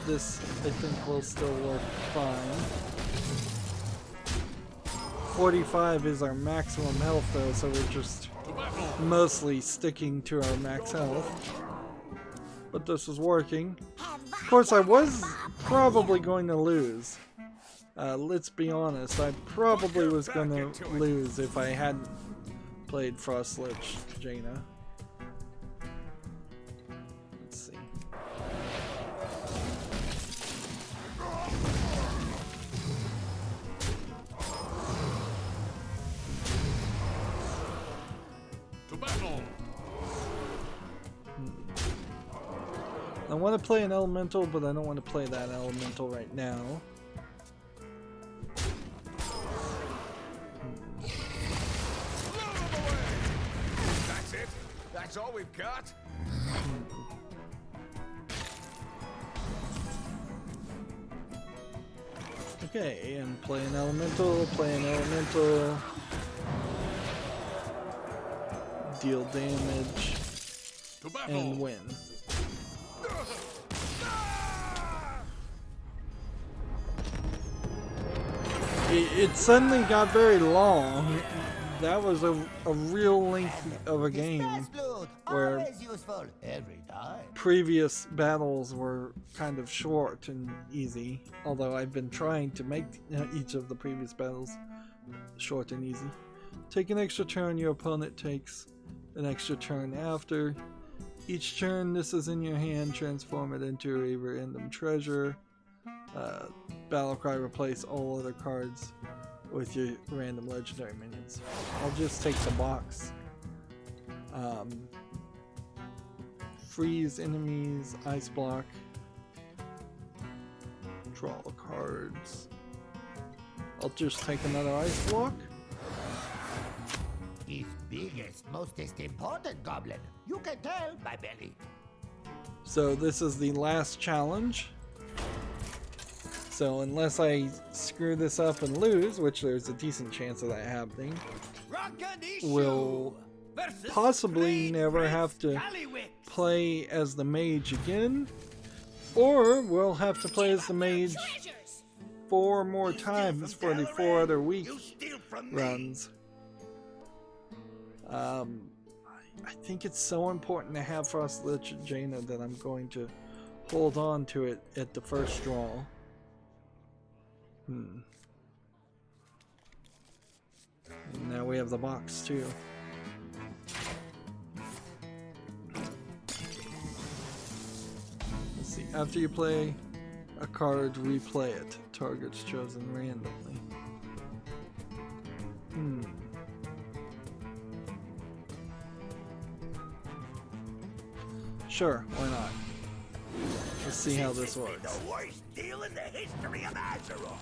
this I think will still work fine. 45 is our maximum health though, so we're just mostly sticking to our max health. But this is working. Of course, I was probably going to lose. Let's be honest, I probably was going to lose if I hadn't played Frostlich Jaina. Let's see. To battle! I want to play an elemental, but I don't want to play that elemental right now. That's it? That's all we've got? Okay, and play an elemental, deal damage, and win. It suddenly got very long. That was a real length of a game where previous battles were kind of short and easy, although I've been trying to make each of the previous battles short and easy. Take an extra turn, your opponent takes an extra turn after. Each turn this is in your hand, transform it into a random treasure. Battlecry, replace all other cards with your random legendary minions. I'll just take the box. Freeze enemies, ice block, draw cards. I'll just take another ice block. His biggest, most important goblin. You can tell by belly. So this is the last challenge. So unless I screw this up and lose, which there's a decent chance of that happening, we'll possibly never have to play as the mage again, or we'll have to play as the mage 4 more times for the 4 other week runs. I think it's so important to have Frostlich Jaina that I'm going to hold on to it at the first draw. And now we have the box too. Let's see. After you play a card, replay it. Targets chosen randomly. Sure, why not? Let's see how this works. The worst deal in the history of Azeroth.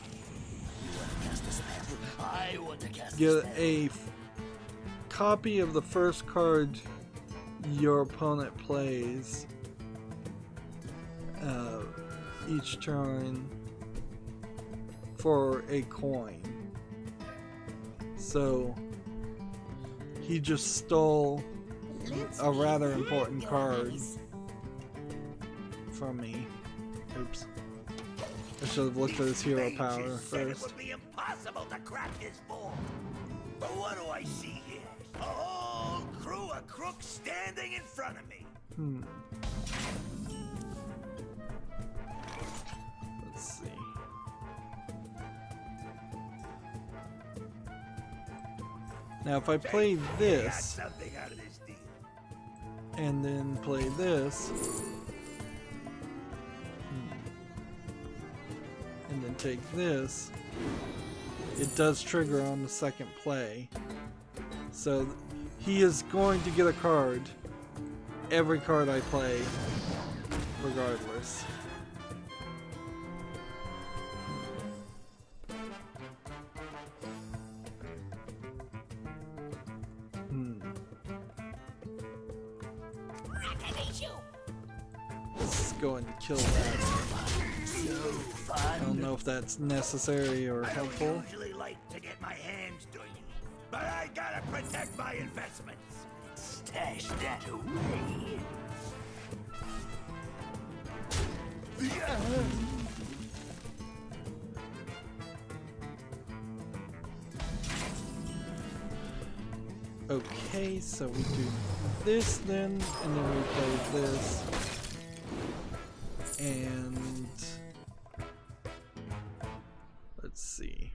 You want to cast a spell? I want to cast Get a spell. a copy of the first card your opponent plays each turn for a coin. So he just stole a rather important card from me. Oops. I should have looked at his hero power Said it first. would be impossible to crack this form. But what do I see here? A whole crew of crooks standing in front of me. Let's see. Now if I play Got this something out of this deal. and then play this and then take this, it does trigger on the second play. So he is going to get a card every card I play regardless. Let's go and kill that. I don't know if that's necessary or I helpful. don't usually like to get my hands dirty, but I gotta protect my investments. Stash that away. Okay, so we do this then, and then we play this. And let's see.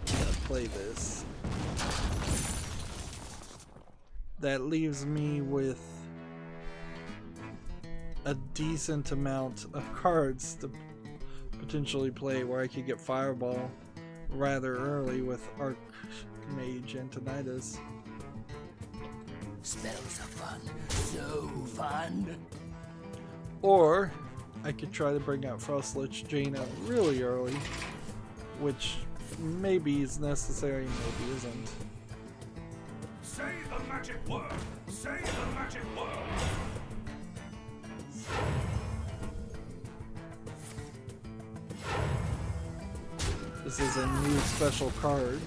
Gotta play this. That leaves me with a decent amount of cards to potentially play where I could get Fireball rather early with Archmage and Tinnitus. Spells are fun. So fun. Or I could try to bring out Frostlich Jaina really early, which maybe is necessary, maybe isn't. Say the magic word! Say the magic word! This is a new special card.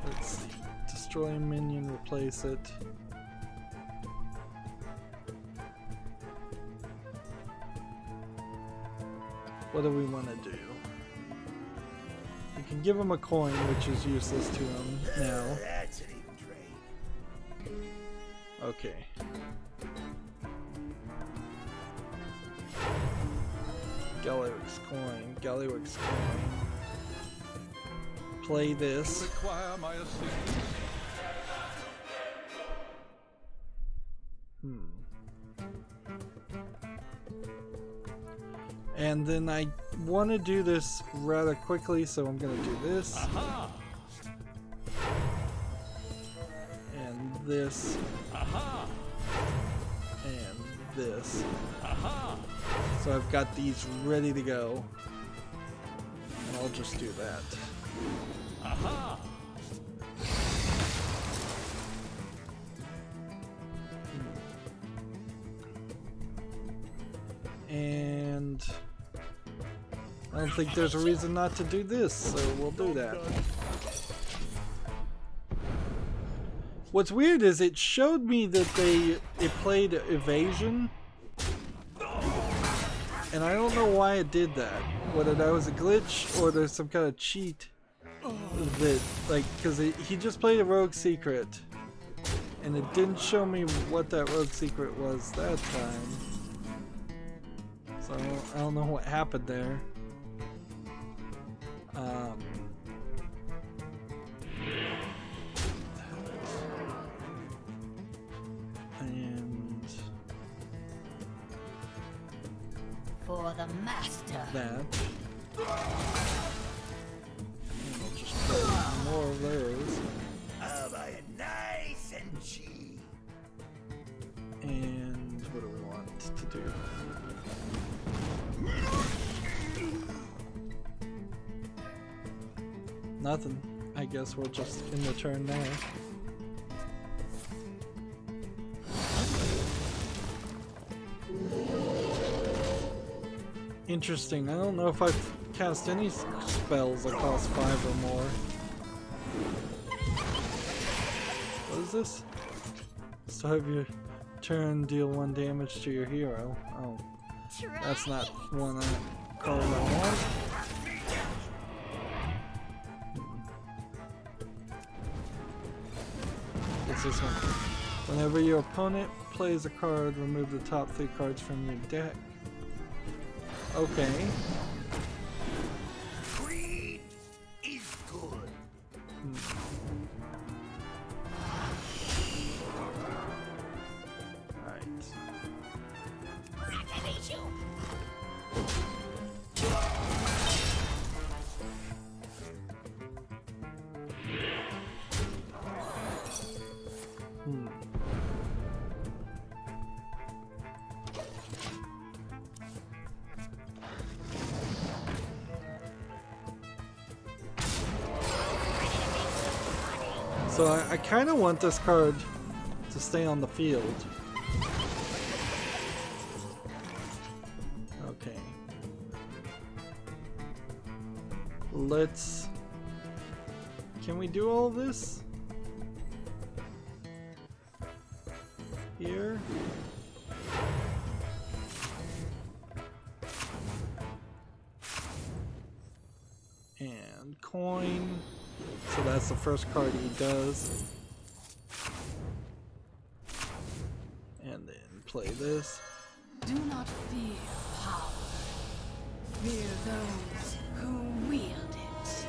Let's see. Destroy a minion, replace it. What do we want to do? We can give him a coin, which is useless to him now. That's an even trade. Okay. Gallywix coin, Gallywix coin. Play this. Require my assistance. And then I want to do this rather quickly, so I'm going to do this. Aha! And this. Aha! And this. Aha! So I've got these ready to go. And I'll just do that. Aha! And I don't think there's a reason not to do this, so we'll do that. What's weird is it showed me that it played evasion, and I don't know why it did that. Whether that was a glitch or there's some kind of cheat that, like, because he just played a rogue secret, and it didn't show me what that rogue secret was that time. So I don't know what happened there. And For the master. that. And I'll just put more of those. I'll buy it nice and cheap. And what do we want to do? Nothing. I guess we'll just end the turn there. Interesting. I don't know if I've cast any spells that cost 5 or more. What is this? Start your turn, deal 1 damage to your hero. Oh, that's not one card I want. It's this one. Whenever your opponent plays a card, remove the top 3 cards from your deck. Okay. Greed is good. Alright. So I kind of want this card to stay on the field. Okay. Let's... Can we do all of this? Here? And coin. So that's the first card he does. And then play this. Do not fear power. Fear those who wield it.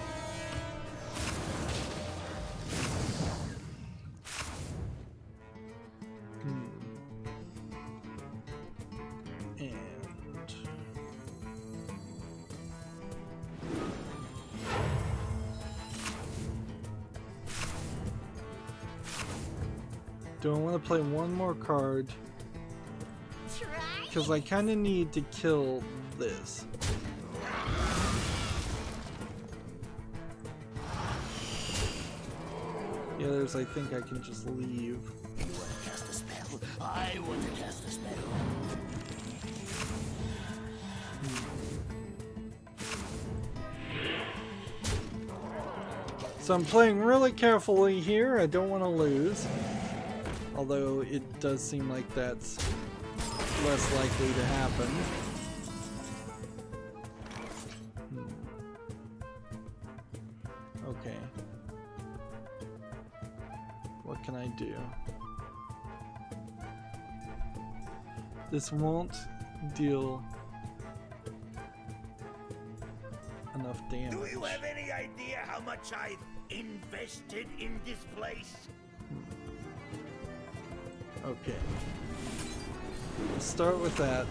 And do I want to play one more card? Because I kind of need to kill this. The others I think I can just leave. You want to cast a spell? I want to cast a spell. So I'm playing really carefully here. I don't want to lose. Although it does seem like that's less likely to happen. Okay. What can I do? This won't deal enough damage. Do you have any idea how much I've invested in this place? Okay. Let's start with that.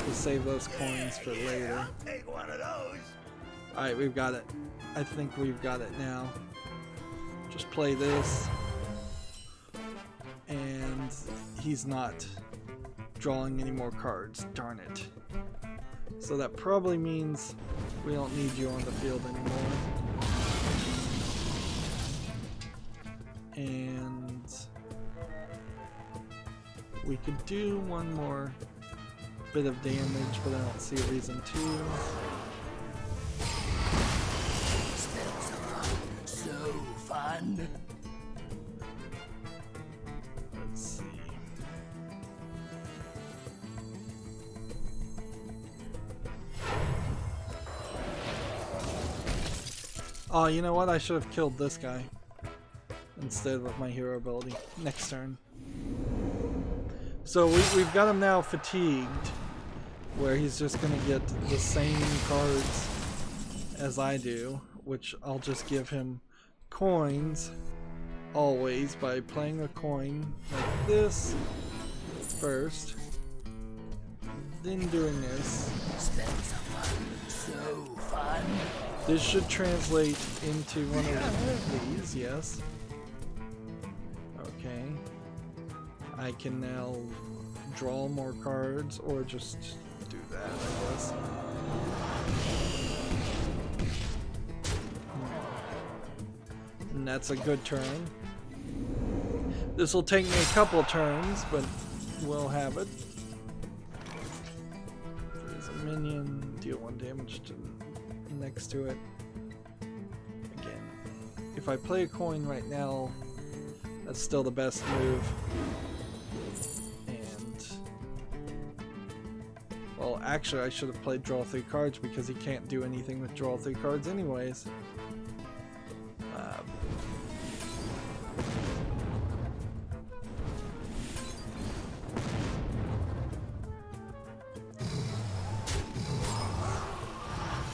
We'll save those coins for later. I'll take one of those. Alright, we've got it. I think we've got it now. Just play this. And he's not drawing any more cards. Darn it. So that probably means we don't need you on the field anymore. And we could do one more bit of damage, but I don't see a reason to. So fun. Let's see. Oh, you know what? I should have killed this guy instead with my hero ability. Next turn. So we've got him now fatigued, where he's just going to get the same cards as I do, which I'll just give him coins always by playing a coin like this first, then doing this. So fun. This should translate into one of these, yes. Okay. I can now draw more cards, or just do that, I guess. And that's a good turn. This will take me a couple turns, but we'll have it. There's a minion, deal 1 damage to next to it. Again, if I play a coin right now, that's still the best move. And well, actually I should have played draw 3 cards, because he can't do anything with draw 3 cards anyways.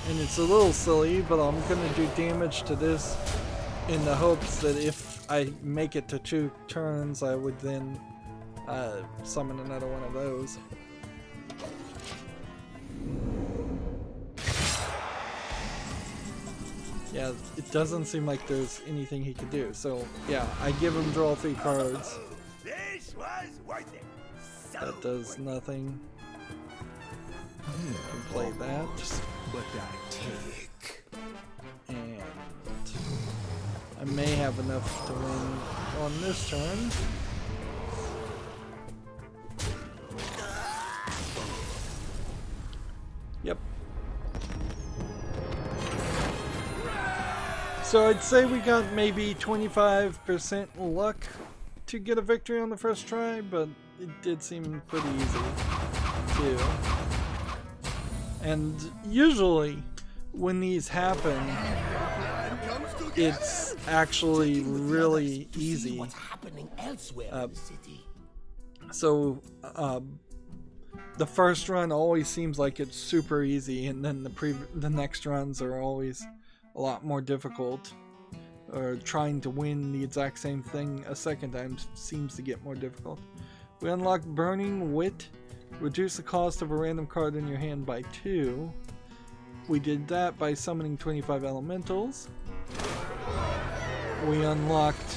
And it's a little silly, but I'm gonna do damage to this in the hopes that if I make it to 2 turns, I would then summon another one of those. Yeah, it doesn't seem like there's anything he could do. So yeah, I give him draw 3 cards. This was worth it. That does nothing. I can play that. But I take. And I may have enough to win on this turn. Yep. So I'd say we got maybe 25% luck to get a victory on the first try, but it did seem pretty easy too. And usually when these happen, it's actually really easy. What's happening elsewhere in the city? So the first run always seems like it's super easy, and then the next runs are always a lot more difficult. Or trying to win the exact same thing a second time seems to get more difficult. We unlock Burning Wit. Reduce the cost of a random card in your hand by 2. We did that by summoning 25 elementals. We unlocked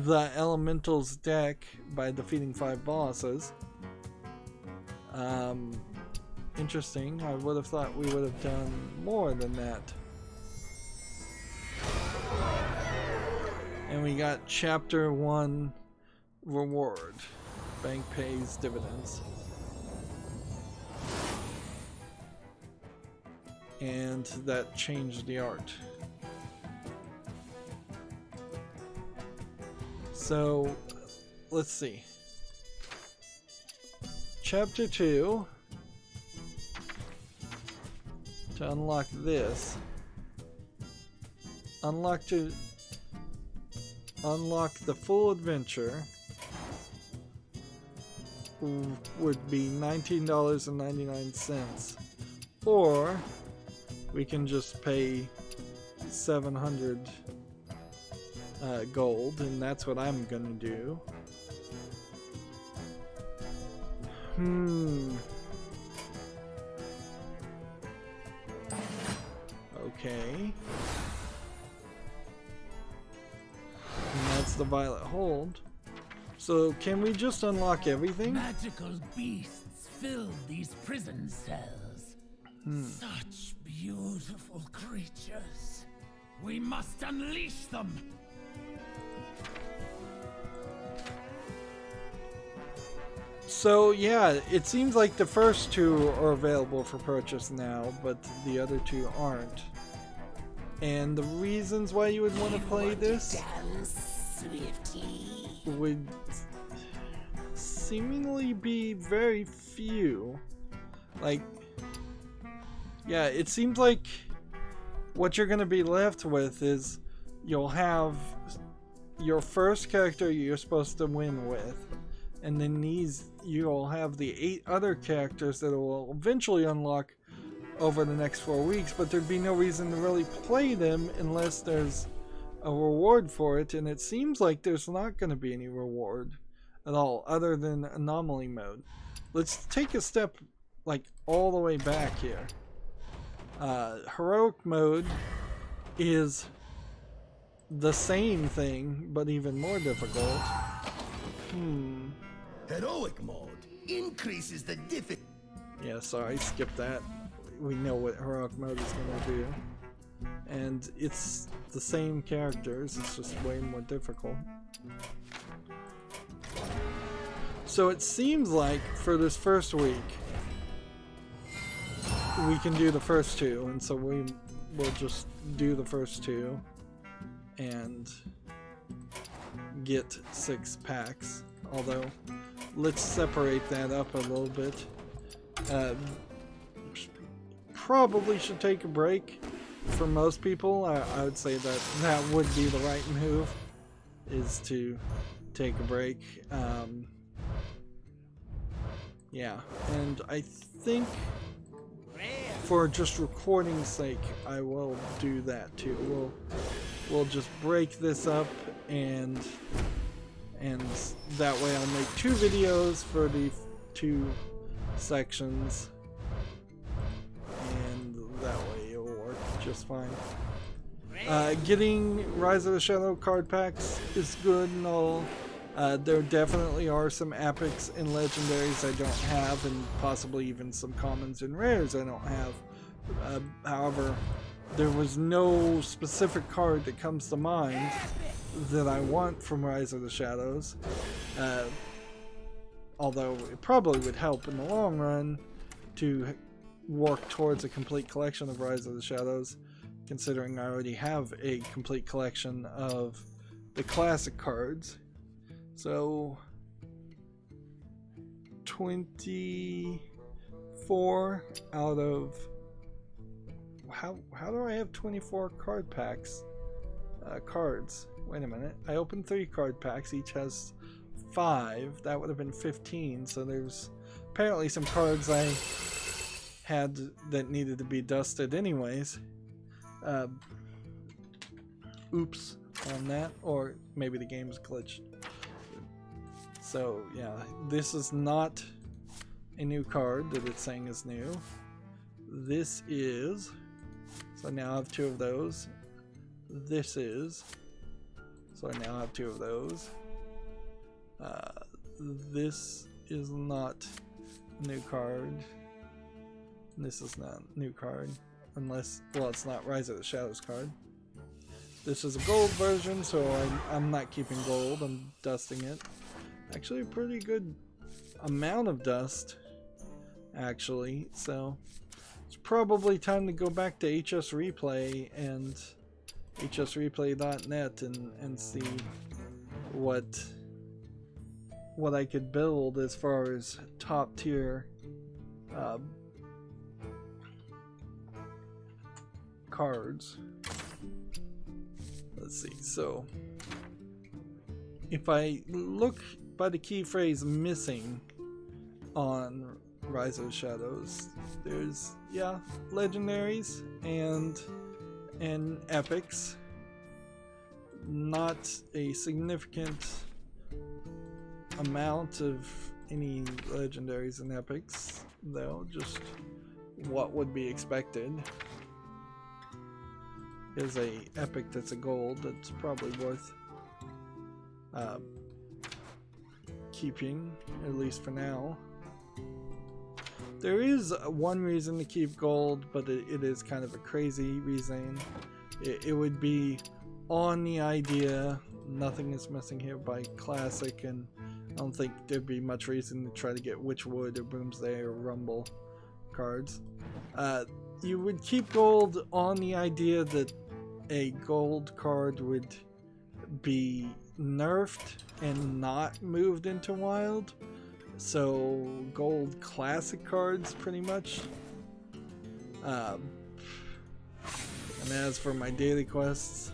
the elementals deck by defeating 5 bosses. Interesting. I would have thought we would have done more than that. And we got Chapter 1 reward. Bank pays dividends. And that changed the art. So, let's see. Chapter 2. To unlock this. Unlock the full adventure would be $19.99, or we can just pay 700 gold, and that's what I'm gonna do. Okay. And that's the Violet Hold. So can we just unlock everything? Magical beasts filled these prison cells. Such beautiful creatures. We must unleash them. So yeah, it seems like the first two are available for purchase now, but the other two aren't. And the reasons why you would want to play this would seemingly be very few. Like, yeah, it seems like what you're going to be left with is you'll have your first character you're supposed to win with, and then you'll have the 8 other characters that will eventually unlock over the next 4 weeks, but there'd be no reason to really play them unless there's a reward for it, and it seems like there's not going to be any reward at all other than anomaly mode. Let's take a step like all the way back here. Heroic mode is the same thing but even more difficult. Heroic mode increases the difficulty. Yeah, sorry, skip that. We know what heroic mode is going to do. And it's the same characters, it's just way more difficult. So it seems like for this first week, we can do the first two, and so we'll just do the first two and get 6 packs. Although, let's separate that up a little bit. Probably should take a break. For most people, I would say that would be the right move, is to take a break. Yeah, and I think for just recording's sake, I will do that too. We'll just break this up, and that way I'll make 2 videos for the 2 sections, and that way it'll work just fine. Getting Rise of the Shadow card packs is good and all. There definitely are some epics and legendaries I don't have, and possibly even some commons and rares I don't have. However, there was no specific card that comes to mind that I want from Rise of the Shadows. Although it probably would help in the long run to work towards a complete collection of Rise of the Shadows, considering I already have a complete collection of the classic cards. So 24 out of how do I have 24 card packs? Cards. Wait a minute. I opened 3 card packs. Each has 5. That would have been 15. So there's apparently some cards I had that needed to be dusted anyways. Oops on that, or maybe the game's glitched. So yeah, this is not a new card that it's saying is new. This is, so now I have 2 of those. This is, so I now have 2 of those. This is not a new card. This is not a new card, unless, well, it's not Rise of the Shadows card. This is a gold version, so I'm not keeping gold, I'm dusting it. Actually a pretty good amount of dust, actually, so it's probably time to go back to HS Replay and hsreplay.net and see what I could build as far as top tier cards. Let's see, so if I look by the key phrase missing on Rise of the Shadows, there's, yeah, legendaries and epics. Not a significant amount of any legendaries and epics, though, just what would be expected. There's a epic that's a gold that's probably worth keeping, at least for now. There is one reason to keep gold, but it is kind of a crazy reason. It would be on the idea, nothing is missing here by classic, and I don't think there'd be much reason to try to get Witchwood or Boomsday or Rumble cards. You would keep gold on the idea that a gold card would be nerfed and not moved into wild. So gold classic cards pretty much. And as for my daily quests,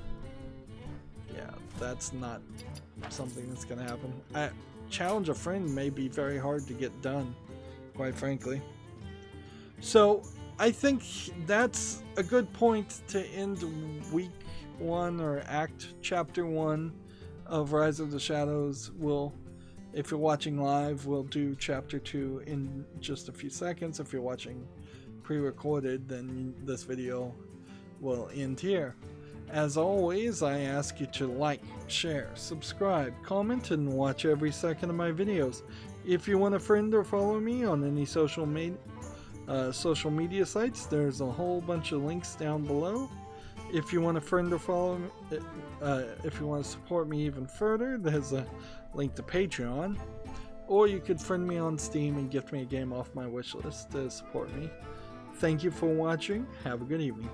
yeah, that's not something that's gonna happen. Challenge a friend may be very hard to get done, quite frankly. So I think that's a good point to end week 1 or chapter 1 of Rise of the Shadows. If you're watching live, we'll do chapter 2 in just a few seconds. If you're watching pre-recorded, then this video will end here. As always, I ask you to like, share, subscribe, comment, and watch every second of my videos. If you want to friend or follow me on any social media sites, there's a whole bunch of links down below. If you want to friend or follow me, if you want to support me even further, there's a link to Patreon. Or you could friend me on Steam and gift me a game off my wishlist to support me. Thank you for watching. Have a good evening.